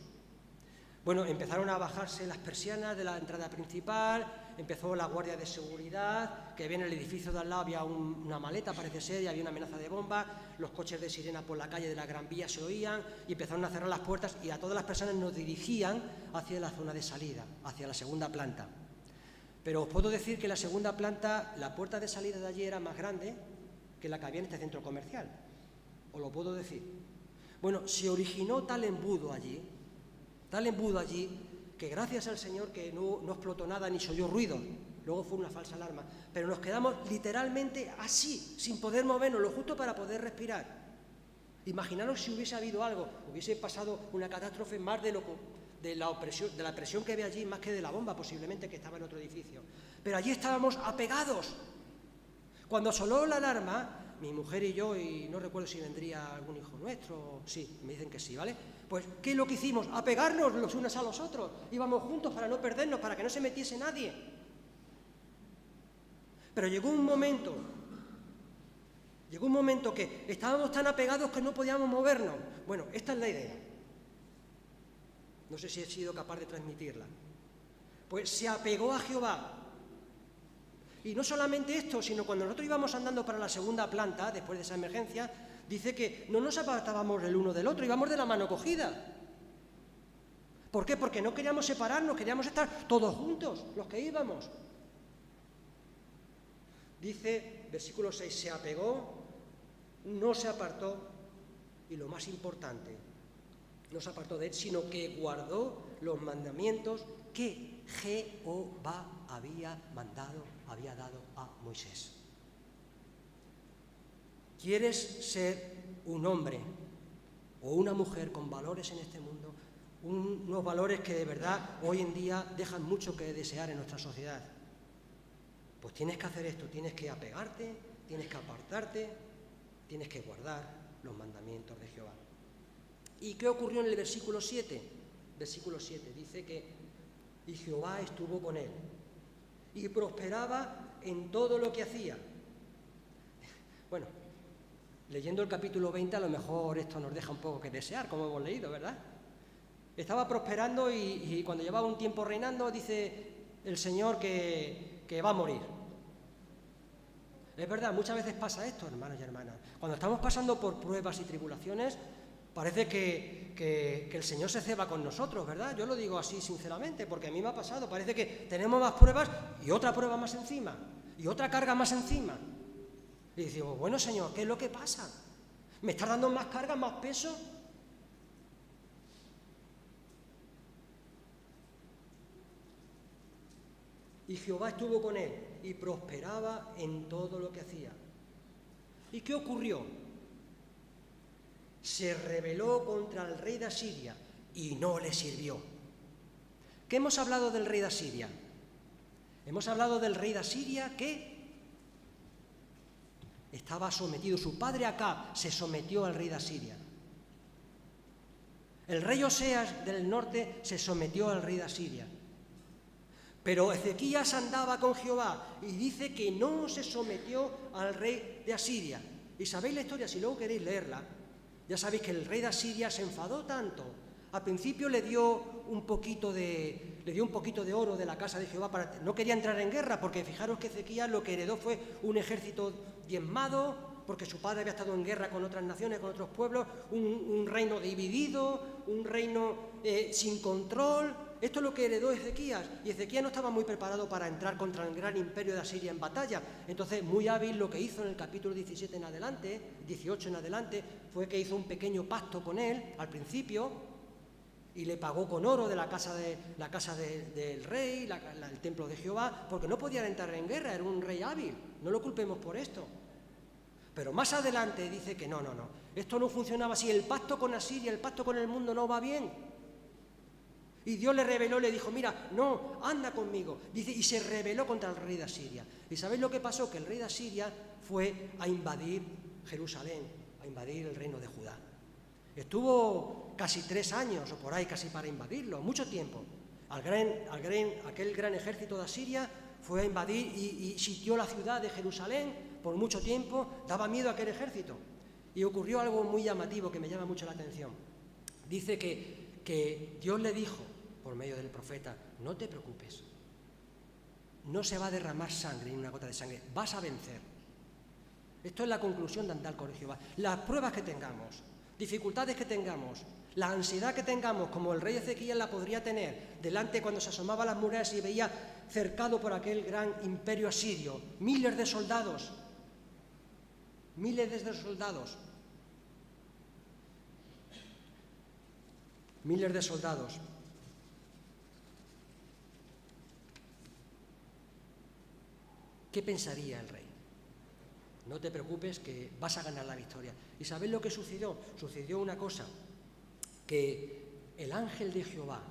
Bueno, empezaron a bajarse las persianas de la entrada principal, empezó la guardia de seguridad, que había en el edificio de al lado, había una maleta, parece ser, y había una amenaza de bomba, los coches de sirena por la calle de la Gran Vía se oían, y empezaron a cerrar las puertas, y a todas las personas nos dirigían hacia la zona de salida, hacia la segunda planta. Pero os puedo decir que la segunda planta, la puerta de salida de allí era más grande que la que había en este centro comercial. Os lo puedo decir. Bueno, se originó tal embudo allí, que gracias al Señor que no explotó nada ni se oyó ruido, luego fue una falsa alarma, pero nos quedamos literalmente así, sin poder movernos, lo justo para poder respirar. Imaginaros si hubiese habido algo, hubiese pasado una catástrofe más de la presión que había allí, más que de la bomba posiblemente que estaba en otro edificio. Pero allí estábamos apegados. Cuando sonó la alarma, mi mujer y yo, y no recuerdo si vendría algún hijo nuestro, sí, me dicen que sí, ¿vale? Pues, ¿qué es lo que hicimos? Apegarnos los unos a los otros. Íbamos juntos para no perdernos, para que no se metiese nadie. Pero llegó un momento que estábamos tan apegados que no podíamos movernos. Bueno, esta es la idea. No sé si he sido capaz de transmitirla. Pues se apegó a Jehová. Y no solamente esto, sino cuando nosotros íbamos andando para la segunda planta, después de esa emergencia, dice que no nos apartábamos el uno del otro, íbamos de la mano cogida. ¿Por qué? Porque no queríamos separarnos, queríamos estar todos juntos, los que íbamos. Dice, versículo 6, se apegó, no se apartó, y lo más importante, no se apartó de él, sino que guardó los mandamientos que Jehová había dado a Moisés. ¿Quieres ser un hombre o una mujer con valores en este mundo? Unos valores que de verdad hoy en día dejan mucho que desear en nuestra sociedad. Pues tienes que hacer esto, tienes que apegarte, tienes que apartarte, tienes que guardar los mandamientos de Jehová. ¿Y qué ocurrió en el versículo 7? Versículo 7 dice que y Jehová estuvo con él y prosperaba en todo lo que hacía. Bueno, leyendo el capítulo 20 a lo mejor esto nos deja un poco que desear, como hemos leído, ¿verdad? Estaba prosperando y cuando llevaba un tiempo reinando dice el Señor que va a morir. Es verdad, muchas veces pasa esto, hermanos y hermanas. Cuando estamos pasando por pruebas y tribulaciones, parece que el Señor se ceba con nosotros, ¿verdad? Yo lo digo así sinceramente, porque a mí me ha pasado. Parece que tenemos más pruebas y otra prueba más encima, y otra carga más encima. Y digo, bueno, Señor, ¿qué es lo que pasa? ¿Me estás dando más carga, más peso? Y Jehová estuvo con él y prosperaba en todo lo que hacía. ¿Y qué ocurrió? Se rebeló contra el rey de Asiria y no le sirvió. ¿Qué hemos hablado del rey de Asiria? Hemos hablado del rey de Asiria que estaba sometido, su padre Acab se sometió al rey de Asiria. El rey Oseas del norte se sometió al rey de Asiria. Pero Ezequías andaba con Jehová y dice que no se sometió al rey de Asiria. Y sabéis la historia, si luego queréis leerla, ya sabéis que el rey de Asiria se enfadó tanto. Al principio le dio un poquito de oro de la casa de Jehová, no quería entrar en guerra, porque fijaros que Ezequías lo que heredó fue un ejército diezmado, porque su padre había estado en guerra con otras naciones, con otros pueblos, un reino dividido, un reino sin control. Esto es lo que heredó Ezequías, y Ezequías no estaba muy preparado para entrar contra el gran imperio de Asiria en batalla. Entonces, muy hábil lo que hizo en el capítulo 17 en adelante, 18 en adelante, fue que hizo un pequeño pacto con él al principio y le pagó con oro de la casa del rey, el templo de Jehová, porque no podía entrar en guerra, era un rey hábil, no lo culpemos por esto. Pero más adelante dice que no, esto no funcionaba así, el pacto con Asiria, el pacto con el mundo no va bien. Y Dios le reveló, le dijo, mira, no, anda conmigo. Dice, y se rebeló contra el rey de Asiria. ¿Y sabéis lo que pasó? Que el rey de Asiria fue a invadir Jerusalén, a invadir el reino de Judá. Estuvo casi 3 años, o por ahí casi para invadirlo, mucho tiempo. Aquel gran ejército de Asiria fue a invadir y sitió la ciudad de Jerusalén por mucho tiempo, daba miedo a aquel ejército. Y ocurrió algo muy llamativo que me llama mucho la atención. Dice que Dios le dijo, por medio del profeta, no te preocupes, no se va a derramar sangre ni una gota de sangre, vas a vencer. Esto es la conclusión de andar con Jehová. Las pruebas que tengamos, dificultades que tengamos, la ansiedad que tengamos, como el rey Ezequías la podría tener, delante cuando se asomaba a las murallas y veía cercado por aquel gran imperio asirio, miles de soldados. ¿Qué pensaría el rey? No te preocupes que vas a ganar la victoria. ¿Y sabéis lo que sucedió? Sucedió una cosa, que el ángel de Jehová,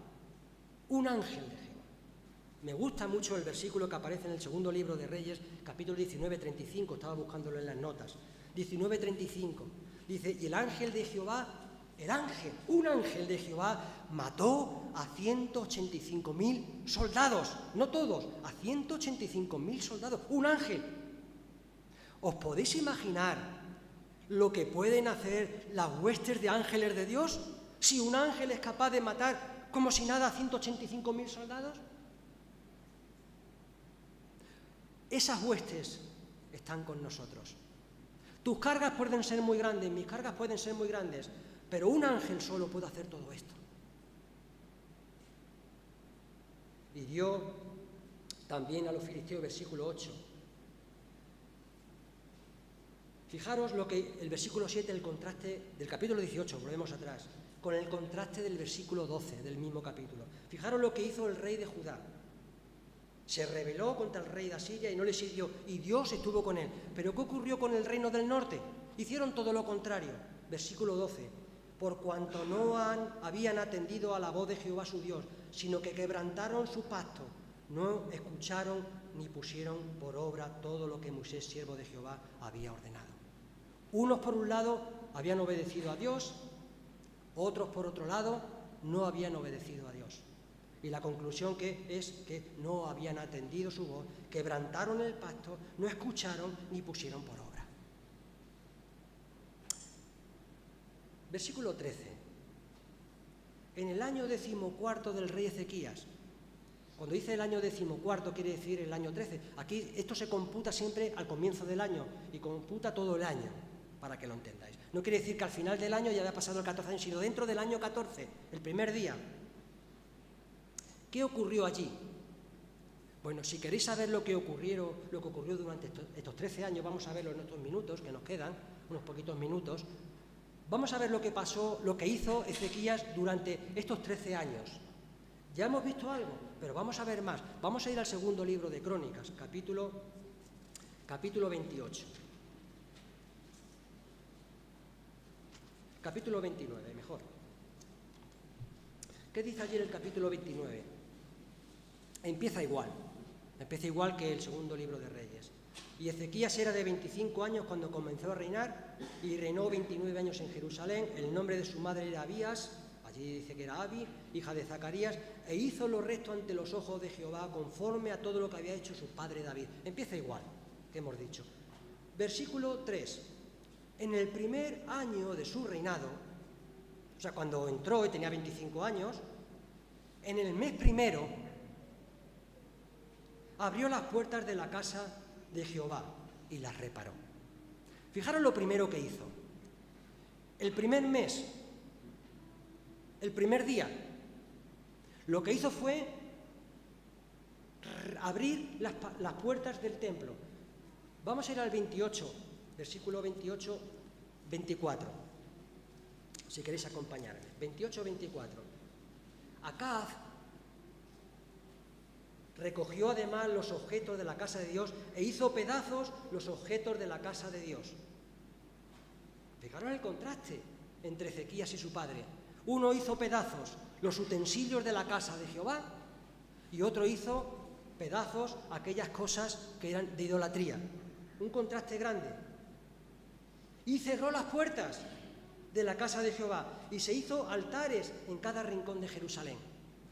un ángel de Jehová, me gusta mucho el versículo que aparece en el segundo libro de Reyes, capítulo 19, 35, estaba buscándolo en las notas, 19, 35, dice, y el ángel de Jehová, un ángel de Jehová mató a 185.000 soldados, no todos, a 185.000 soldados, un ángel. ¿Os podéis imaginar lo que pueden hacer las huestes de ángeles de Dios? Si un ángel es capaz de matar como si nada a 185.000 soldados. Esas huestes están con nosotros. Tus cargas pueden ser muy grandes, mis cargas pueden ser muy grandes, pero un ángel solo puede hacer todo esto. hirió también a los filisteos, versículo 8. Fijaros lo que el versículo 7, el contraste del capítulo 18, volvemos atrás, con el contraste del versículo 12 del mismo capítulo. Fijaros lo que hizo el rey de Judá. Se rebeló contra el rey de Asiria y no le sirvió, y Dios estuvo con él. Pero ¿qué ocurrió con el reino del norte? Hicieron todo lo contrario. Versículo 12. Por cuanto no habían atendido a la voz de Jehová su Dios, sino que quebrantaron su pacto, no escucharon ni pusieron por obra todo lo que Moisés, siervo de Jehová, había ordenado. Unos, por un lado, habían obedecido a Dios, otros, por otro lado, no habían obedecido a Dios. Y la conclusión es que no habían atendido su voz, quebrantaron el pacto, no escucharon ni pusieron por obra. Versículo 13. En el año 14 del rey Ezequías. Cuando dice el año 14 quiere decir el año 13. Aquí esto se computa siempre al comienzo del año y computa todo el año, para que lo entendáis. No quiere decir que al final del año ya había pasado el 14 años, sino dentro del año 14, el primer día. ¿Qué ocurrió allí? Bueno, si queréis saber lo que ocurrió durante estos 13 años, vamos a verlo en estos minutos que nos quedan, unos poquitos minutos. Vamos a ver lo que pasó, lo que hizo Ezequías durante estos 13 años. Ya hemos visto algo, pero vamos a ver más. Vamos a ir al segundo libro de Crónicas, capítulo 28. Capítulo 29, mejor. ¿Qué dice allí en el capítulo 29? Empieza igual que el segundo libro de Reyes. Y Ezequías era de 25 años cuando comenzó a reinar y reinó 29 años en Jerusalén. El nombre de su madre era Abías, allí dice que era Abi, hija de Zacarías, e hizo lo recto ante los ojos de Jehová conforme a todo lo que había hecho su padre David. Empieza igual que hemos dicho. Versículo 3. En el primer año de su reinado, o sea, cuando entró y tenía 25 años, en el mes primero, abrió las puertas de la casa de Jehová y las reparó. Fijaros lo primero que hizo. El primer mes, el primer día, lo que hizo fue abrir las puertas del templo. Vamos a ir al 28, versículo 28, 24. Si queréis acompañarme. 28, 24. Acaz recogió además los objetos de la casa de Dios e hizo pedazos los objetos de la casa de Dios. Fijaros el contraste entre Ezequías y su padre. Uno hizo pedazos los utensilios de la casa de Jehová y otro hizo pedazos aquellas cosas que eran de idolatría. Un contraste grande. Y cerró las puertas de la casa de Jehová y se hizo altares en cada rincón de Jerusalén.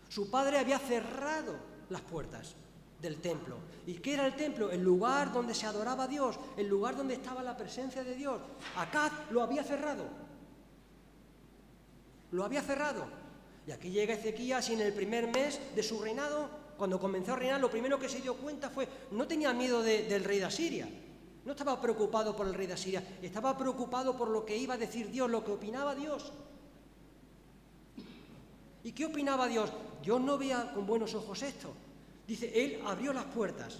Su padre había cerrado las puertas del templo. ¿Y qué era el templo? El lugar donde se adoraba a Dios, el lugar donde estaba la presencia de Dios. Acaz lo había cerrado. Lo había cerrado. Y aquí llega Ezequías y en el primer mes de su reinado, cuando comenzó a reinar, lo primero que se dio cuenta fue, no tenía miedo del rey de Asiria. No estaba preocupado por el rey de Asiria, estaba preocupado por lo que iba a decir Dios, lo que opinaba Dios. ¿Y qué opinaba Dios? Dios no veía con buenos ojos esto. Dice, él abrió las puertas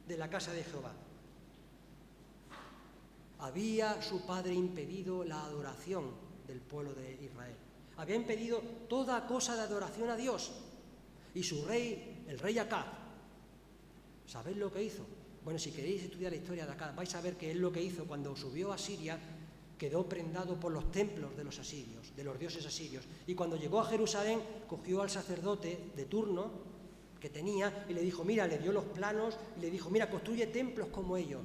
de la casa de Jehová. Había su padre impedido la adoración del pueblo de Israel. Había impedido toda cosa de adoración a Dios. Y su rey, el rey Acaz, ¿sabéis lo que hizo? Bueno, si queréis estudiar la historia de Acaz, vais a ver que él lo que hizo cuando subió a Siria, quedó prendado por los templos de los asirios, de los dioses asirios. Y cuando llegó a Jerusalén, cogió al sacerdote de turno que tenía y le dijo, mira, le dio los planos y le dijo, mira, construye templos como ellos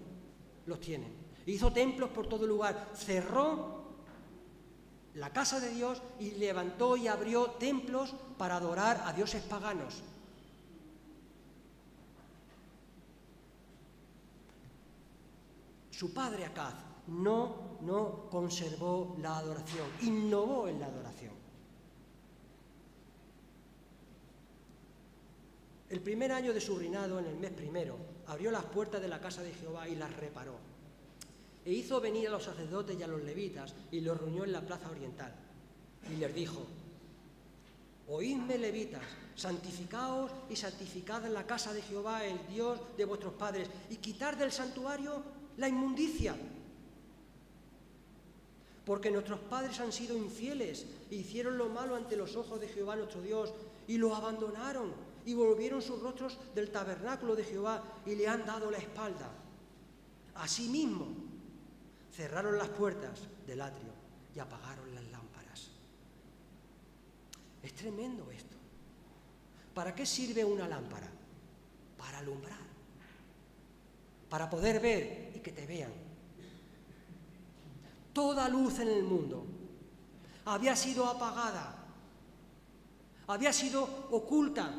los tienen. Hizo templos por todo lugar, cerró la casa de Dios y levantó y abrió templos para adorar a dioses paganos. Su padre Acaz no conservó la adoración, innovó en la adoración. El primer año de su reinado, en el mes primero, abrió las puertas de la casa de Jehová y las reparó. E hizo venir a los sacerdotes y a los levitas y los reunió en la plaza oriental. Y les dijo, oídme, levitas, santificaos y santificad en la casa de Jehová, el Dios de vuestros padres, y quitad del santuario la inmundicia. Porque nuestros padres han sido infieles e hicieron lo malo ante los ojos de Jehová nuestro Dios, y lo abandonaron, y volvieron sus rostros del tabernáculo de Jehová, y le han dado la espalda. Asimismo, cerraron las puertas del atrio y apagaron las lámparas. Es tremendo esto. ¿Para qué sirve una lámpara? Para alumbrar, para poder ver y que te vean. Toda luz en el mundo había sido apagada, había sido oculta.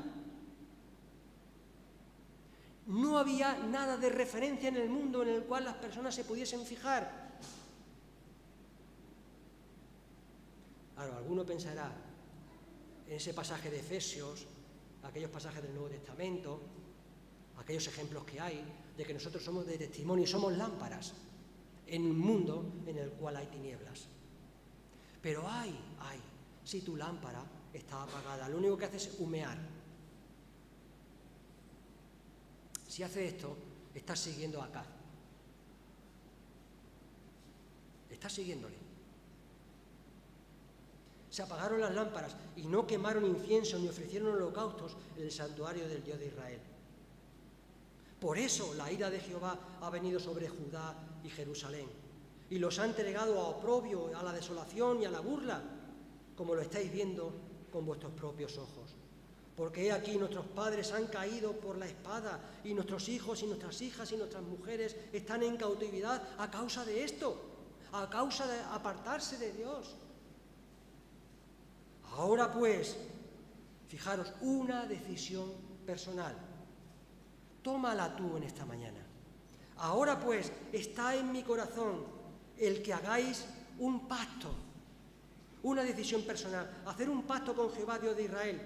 No había nada de referencia en el mundo en el cual las personas se pudiesen fijar. Claro, alguno pensará en ese pasaje de Efesios, aquellos pasajes del Nuevo Testamento, aquellos ejemplos que hay de que nosotros somos de testimonio, somos lámparas en un mundo en el cual hay tinieblas. Pero si tu lámpara está apagada, lo único que hace es humear. Si hace esto, estás siguiendo a Acab. Estás siguiéndole. Se apagaron las lámparas y no quemaron incienso ni ofrecieron holocaustos en el santuario del Dios de Israel. Por eso la ira de Jehová ha venido sobre Judá y Jerusalén y los ha entregado a oprobio, a la desolación y a la burla, como lo estáis viendo con vuestros propios ojos. Porque he aquí nuestros padres han caído por la espada y nuestros hijos y nuestras hijas y nuestras mujeres están en cautividad a causa de esto, a causa de apartarse de Dios. Ahora pues, fijaros, una decisión personal. Tómala tú en esta mañana. Ahora pues, está en mi corazón el que hagáis un pacto, una decisión personal, hacer un pacto con Jehová, Dios de Israel,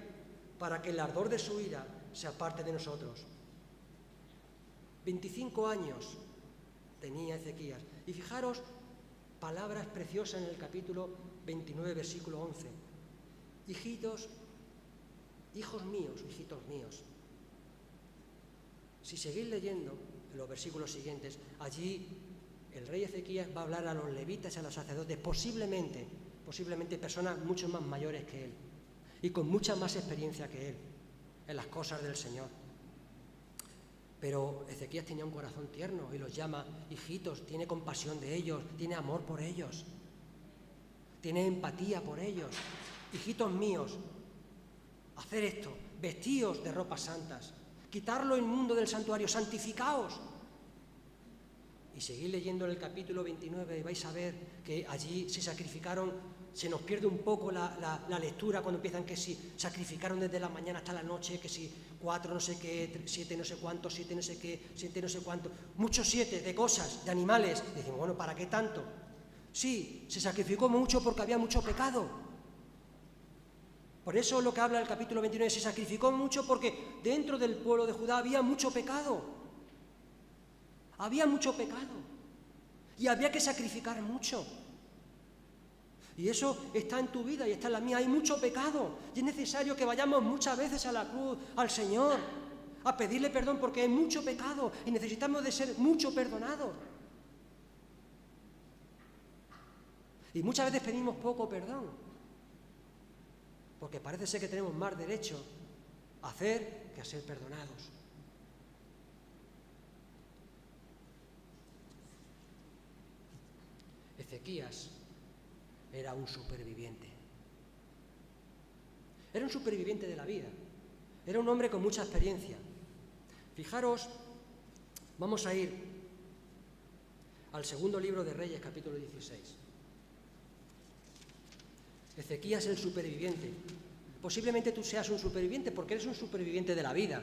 para que el ardor de su ira se aparte de nosotros. 25 años tenía Ezequías. Y fijaros, palabras preciosas en el capítulo 29, versículo 11. Hijitos, hijos míos, hijitos míos. Si seguís leyendo en los versículos siguientes, allí el rey Ezequías va a hablar a los levitas y a los sacerdotes, posiblemente personas mucho más mayores que él y con mucha más experiencia que él en las cosas del Señor. Pero Ezequías tenía un corazón tierno y los llama hijitos, tiene compasión de ellos, tiene amor por ellos, tiene empatía por ellos. Hijitos míos, hacer esto, vestíos de ropas santas, quitar lo inmundo del santuario, santificaos. Y seguid leyendo el capítulo 29 y vais a ver que allí se sacrificaron. Se nos pierde un poco la lectura cuando empiezan que si sacrificaron desde la mañana hasta la noche, que si 4 no sé qué, 7 no sé cuánto, 7 no sé qué, 7 no sé cuánto, muchos 7 de cosas, de animales. Y decimos, bueno, ¿para qué tanto? Sí, se sacrificó mucho porque había mucho pecado. Por eso lo que habla el capítulo 29, se sacrificó mucho porque dentro del pueblo de Judá había mucho pecado. Había mucho pecado. Y había que sacrificar mucho. Y eso está en tu vida y está en la mía. Hay mucho pecado. Y es necesario que vayamos muchas veces a la cruz, al Señor, a pedirle perdón porque hay mucho pecado y necesitamos de ser mucho perdonados. Y muchas veces pedimos poco perdón. Porque parece ser que tenemos más derecho a hacer que a ser perdonados. Ezequías era un superviviente. Era un superviviente de la vida. Era un hombre con mucha experiencia. Fijaros, vamos a ir al segundo libro de Reyes, capítulo 16. Ezequías el superviviente. Posiblemente tú seas un superviviente porque eres un superviviente de la vida.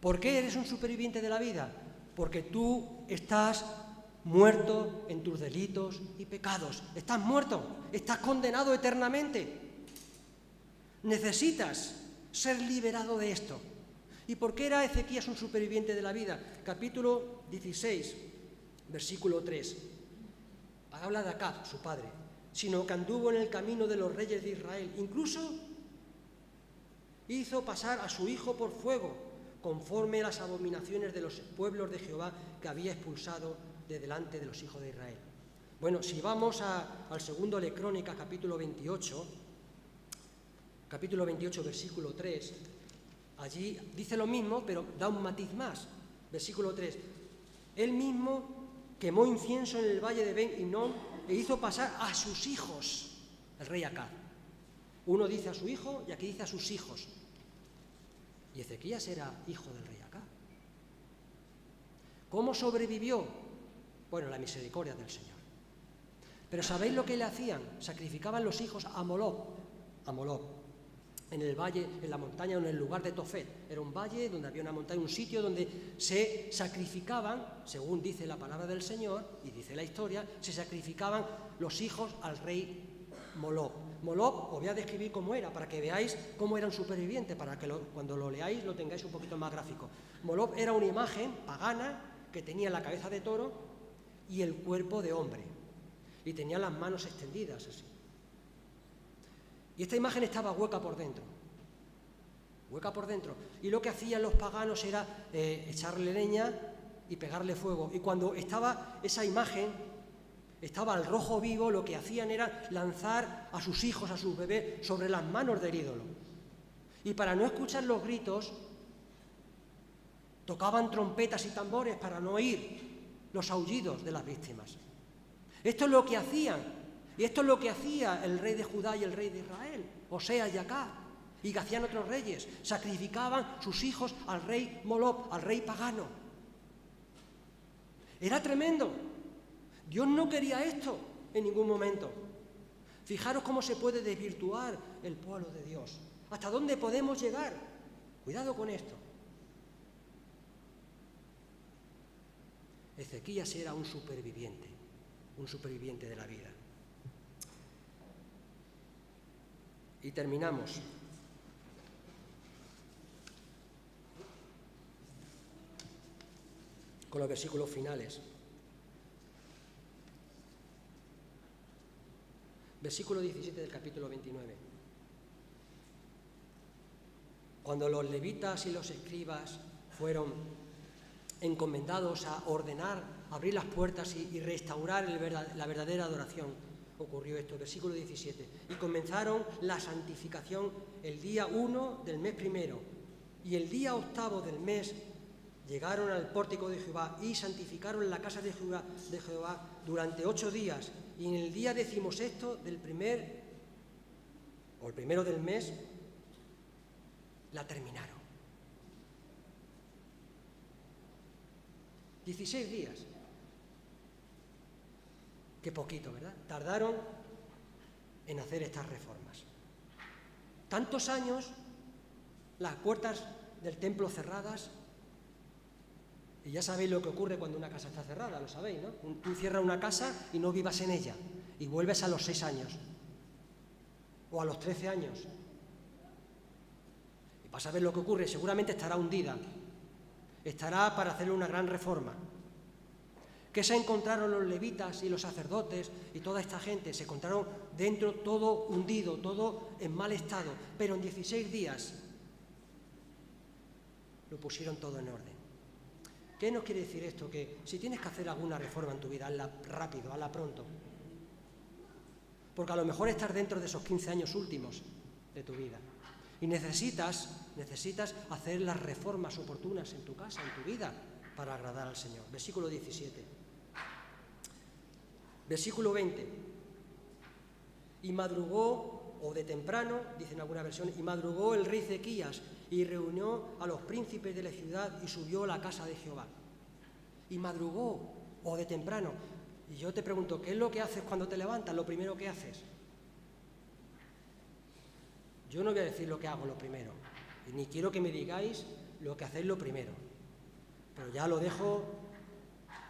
¿Por qué eres un superviviente de la vida? Porque tú estás muerto en tus delitos y pecados. Estás muerto, estás condenado eternamente. Necesitas ser liberado de esto. ¿Y por qué era Ezequías un superviviente de la vida? Capítulo 16, versículo 3. Habla de Acab, su padre, sino que anduvo en el camino de los reyes de Israel. Incluso hizo pasar a su hijo por fuego, conforme a las abominaciones de los pueblos de Jehová que había expulsado de delante de los hijos de Israel. Bueno, si vamos al segundo de Crónicas, capítulo 28, versículo 3, allí dice lo mismo, pero da un matiz más. Versículo 3, él mismo quemó incienso en el valle de Ben Hinnom e hizo pasar a sus hijos, el rey Acaz. Uno dice a su hijo y aquí dice a sus hijos. Y Ezequías era hijo del rey Acaz. ¿Cómo sobrevivió? Bueno, la misericordia del Señor. Pero ¿sabéis lo que le hacían? Sacrificaban los hijos a Moloc, en el valle, en la montaña, en el lugar de Tofet. Era un valle donde había una montaña, un sitio donde se sacrificaban, según dice la palabra del Señor y dice la historia, se sacrificaban los hijos al rey Moloc. Moloc os voy a describir cómo era, para que veáis cómo era un superviviente, para que cuando lo leáis lo tengáis un poquito más gráfico. Moloc era una imagen pagana que tenía la cabeza de toro y el cuerpo de hombre, y tenía las manos extendidas así. Y esta imagen estaba hueca por dentro. Y lo que hacían los paganos era echarle leña y pegarle fuego. Y cuando estaba esa imagen, estaba al rojo vivo, lo que hacían era lanzar a sus hijos, a sus bebés, sobre las manos del ídolo. Y para no escuchar los gritos, tocaban trompetas y tambores para no oír los aullidos de las víctimas. Esto es lo que hacían. Y esto es lo que hacía el rey de Judá y el rey de Israel, Oseas y Acaz, y que hacían otros reyes. Sacrificaban sus hijos al rey Moloc, al rey pagano. Era tremendo. Dios no quería esto en ningún momento. Fijaros cómo se puede desvirtuar el pueblo de Dios. ¿Hasta dónde podemos llegar? Cuidado con esto. Ezequías era un superviviente de la vida. Y terminamos. Con los versículos finales. Versículo 17 del capítulo 29. Cuando los levitas y los escribas fueron encomendados a ordenar, abrir las puertas y restaurar la verdadera adoración, ocurrió esto, versículo 17. Y comenzaron la santificación el día 1 del mes primero, y el día 8 del mes llegaron al pórtico de Jehová y santificaron la casa de Jehová durante 8 días, y en el día 16 del primero del mes, la terminaron. 16 días. Qué poquito, ¿verdad? Tardaron en hacer estas reformas. Tantos años, las puertas del templo cerradas, y ya sabéis lo que ocurre cuando una casa está cerrada, lo sabéis, ¿no? Tú cierras una casa y no vivas en ella, y vuelves a los 6 años, o a los 13 años. Y vas a ver lo que ocurre, seguramente estará hundida, estará para hacerle una gran reforma. ¿Qué se encontraron los levitas y los sacerdotes y toda esta gente? Se encontraron dentro todo hundido, todo en mal estado, pero en 16 días lo pusieron todo en orden. ¿Qué nos quiere decir esto? Que si tienes que hacer alguna reforma en tu vida, hazla rápido, hazla pronto. Porque a lo mejor estás dentro de esos 15 años últimos de tu vida y necesitas hacer las reformas oportunas en tu casa, en tu vida, para agradar al Señor. Versículo 17. Versículo 20. Y madrugó, o de temprano, dicen alguna versión, y madrugó el rey Ezequías y reunió a los príncipes de la ciudad y subió a la casa de Jehová. Y madrugó, o de temprano. Y yo te pregunto, ¿qué es lo que haces cuando te levantas? Lo primero que haces. Yo no voy a decir lo que hago lo primero, ni quiero que me digáis lo que hacéis lo primero, pero ya lo dejo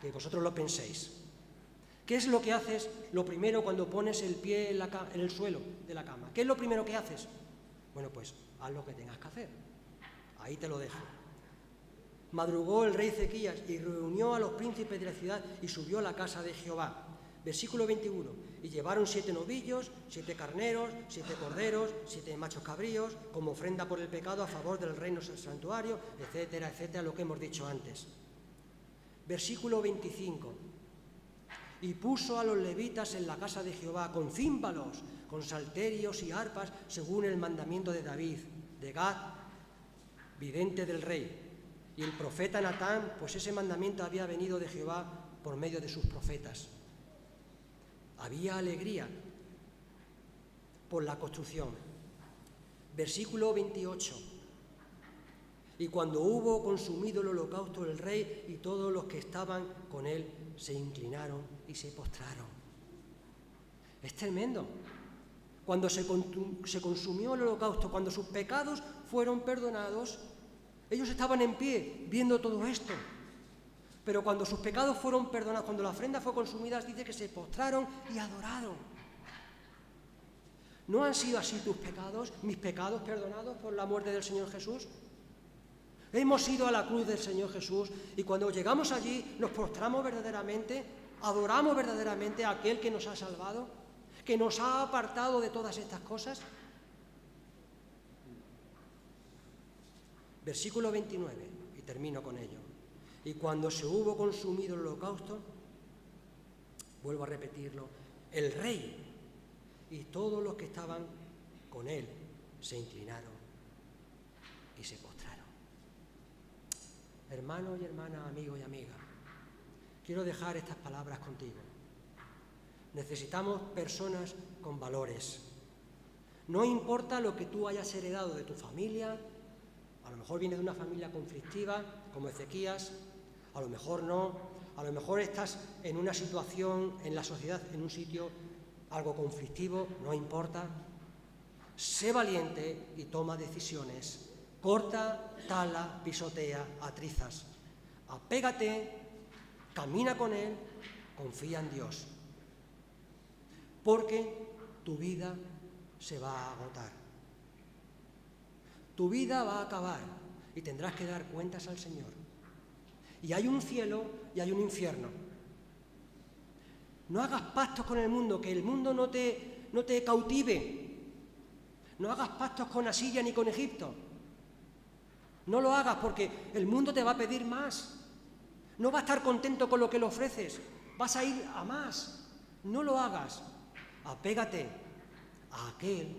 que vosotros lo penséis. ¿Qué es lo que haces lo primero cuando pones el pie en el suelo de la cama? ¿Qué es lo primero que haces? Bueno, pues haz lo que tengas que hacer. Ahí te lo dejo. Madrugó el rey Ezequías y reunió a los príncipes de la ciudad y subió a la casa de Jehová. Versículo 21. Y llevaron 7 novillos, 7 carneros, 7 corderos, 7 machos cabríos, como ofrenda por el pecado a favor del reino del santuario, etcétera, etcétera, lo que hemos dicho antes. Versículo 25. Y puso a los levitas en la casa de Jehová con címbalos, con salterios y arpas, según el mandamiento de David, de Gad, vidente del rey. Y el profeta Natán, pues ese mandamiento había venido de Jehová por medio de sus profetas. Había alegría por la construcción. Versículo 28. Y cuando hubo consumido el holocausto, el rey y todos los que estaban con él se inclinaron y se postraron. Es tremendo. Cuando se consumió el holocausto, cuando sus pecados fueron perdonados, ellos estaban en pie viendo todo esto. Pero cuando sus pecados fueron perdonados, cuando la ofrenda fue consumida, dice que se postraron y adoraron. ¿No han sido así tus pecados, mis pecados perdonados por la muerte del Señor Jesús? Hemos ido a la cruz del Señor Jesús y cuando llegamos allí nos postramos verdaderamente, adoramos verdaderamente a aquel que nos ha salvado, que nos ha apartado de todas estas cosas. Versículo 29, y termino con ello. Y cuando se hubo consumido el holocausto, vuelvo a repetirlo, el rey y todos los que estaban con él se inclinaron y se postraron. Hermano y hermana, amigo y amiga, quiero dejar estas palabras contigo. Necesitamos personas con valores. No importa lo que tú hayas heredado de tu familia, a lo mejor vienes de una familia conflictiva, como Ezequías, a lo mejor no, a lo mejor estás en una situación en la sociedad, en un sitio algo conflictivo, no importa. Sé valiente y toma decisiones. Corta, tala, pisotea, atrizas. Apégate, camina con Él, confía en Dios. Porque tu vida se va a agotar. Tu vida va a acabar y tendrás que dar cuentas al Señor. Y hay un cielo y hay un infierno. No hagas pactos con el mundo, que el mundo no te cautive. No hagas pactos con Asiria ni con Egipto. No lo hagas porque el mundo te va a pedir más. No va a estar contento con lo que le ofreces. Vas a ir a más. No lo hagas. Apégate a aquel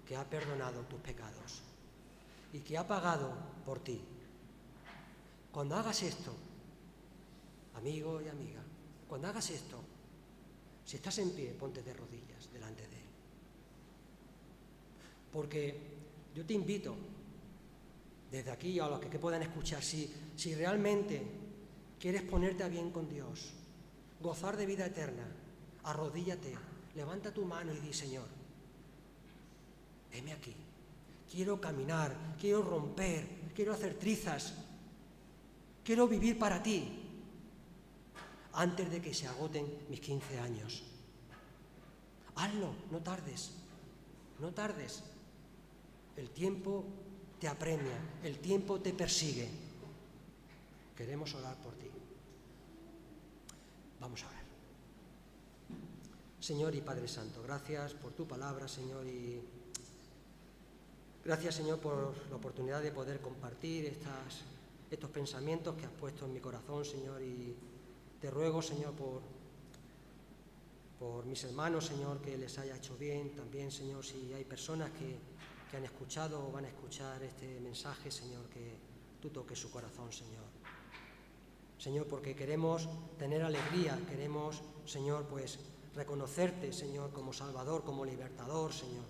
que ha perdonado tus pecados y que ha pagado por ti. Cuando hagas esto, amigo y amiga, cuando hagas esto, si estás en pie, ponte de rodillas delante de Él. Porque yo te invito, desde aquí a los que puedan escuchar, si realmente quieres ponerte a bien con Dios, gozar de vida eterna, arrodíllate, levanta tu mano y di: Señor, heme aquí. Quiero caminar, quiero romper, quiero hacer trizas, quiero vivir para ti antes de que se agoten mis 15 años. Hazlo, no tardes, no tardes. El tiempo te apremia, el tiempo te persigue. Queremos orar por ti. Vamos a orar. Señor y Padre Santo, gracias por tu palabra, Señor, y gracias, Señor, por la oportunidad de poder compartir estos pensamientos que has puesto en mi corazón, Señor, y te ruego, Señor, por mis hermanos, Señor, que les haya hecho bien. También, Señor, si hay personas que han escuchado o van a escuchar este mensaje, Señor, que tú toques su corazón, Señor. Señor, porque queremos tener alegría, queremos, Señor, pues reconocerte, Señor, como Salvador, como Libertador, Señor.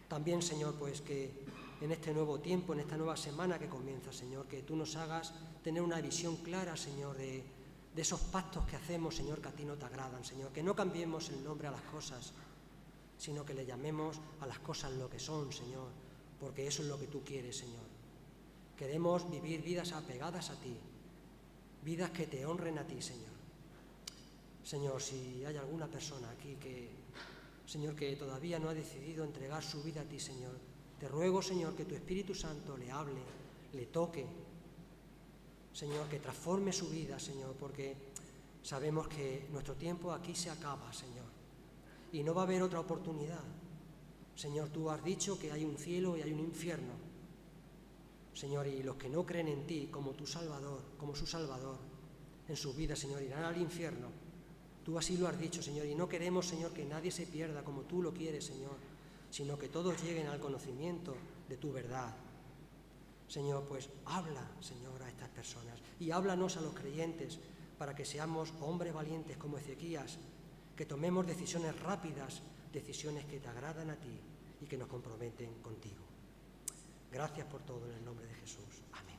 También, Señor, pues que en este nuevo tiempo, en esta nueva semana que comienza, Señor, que tú nos hagas tener una visión clara, Señor, de esos pactos que hacemos, Señor, que a ti no te agradan, Señor, que no cambiemos el nombre a las cosas, sino que le llamemos a las cosas lo que son, Señor, porque eso es lo que tú quieres, Señor. Queremos vivir vidas apegadas a ti, vidas que te honren a ti, Señor. Señor, si hay alguna persona aquí Señor, que todavía no ha decidido entregar su vida a ti, Señor, te ruego, Señor, que tu Espíritu Santo le hable, le toque, Señor, que transforme su vida, Señor, porque, Sabemos que nuestro tiempo aquí se acaba, Señor, y no va a haber otra oportunidad. Señor, tú has dicho que hay un cielo y hay un infierno. Señor, y los que no creen en ti como tu Salvador, como su Salvador, en sus vidas, Señor, irán al infierno. Tú así lo has dicho, Señor, y no queremos, Señor, que nadie se pierda como tú lo quieres, Señor, sino que todos lleguen al conocimiento de tu verdad. Señor, pues habla, Señor, a estas personas y háblanos a los creyentes para que seamos hombres valientes como Ezequías, que tomemos decisiones rápidas, decisiones que te agradan a ti y que nos comprometen contigo. Gracias por todo en el nombre de Jesús. Amén.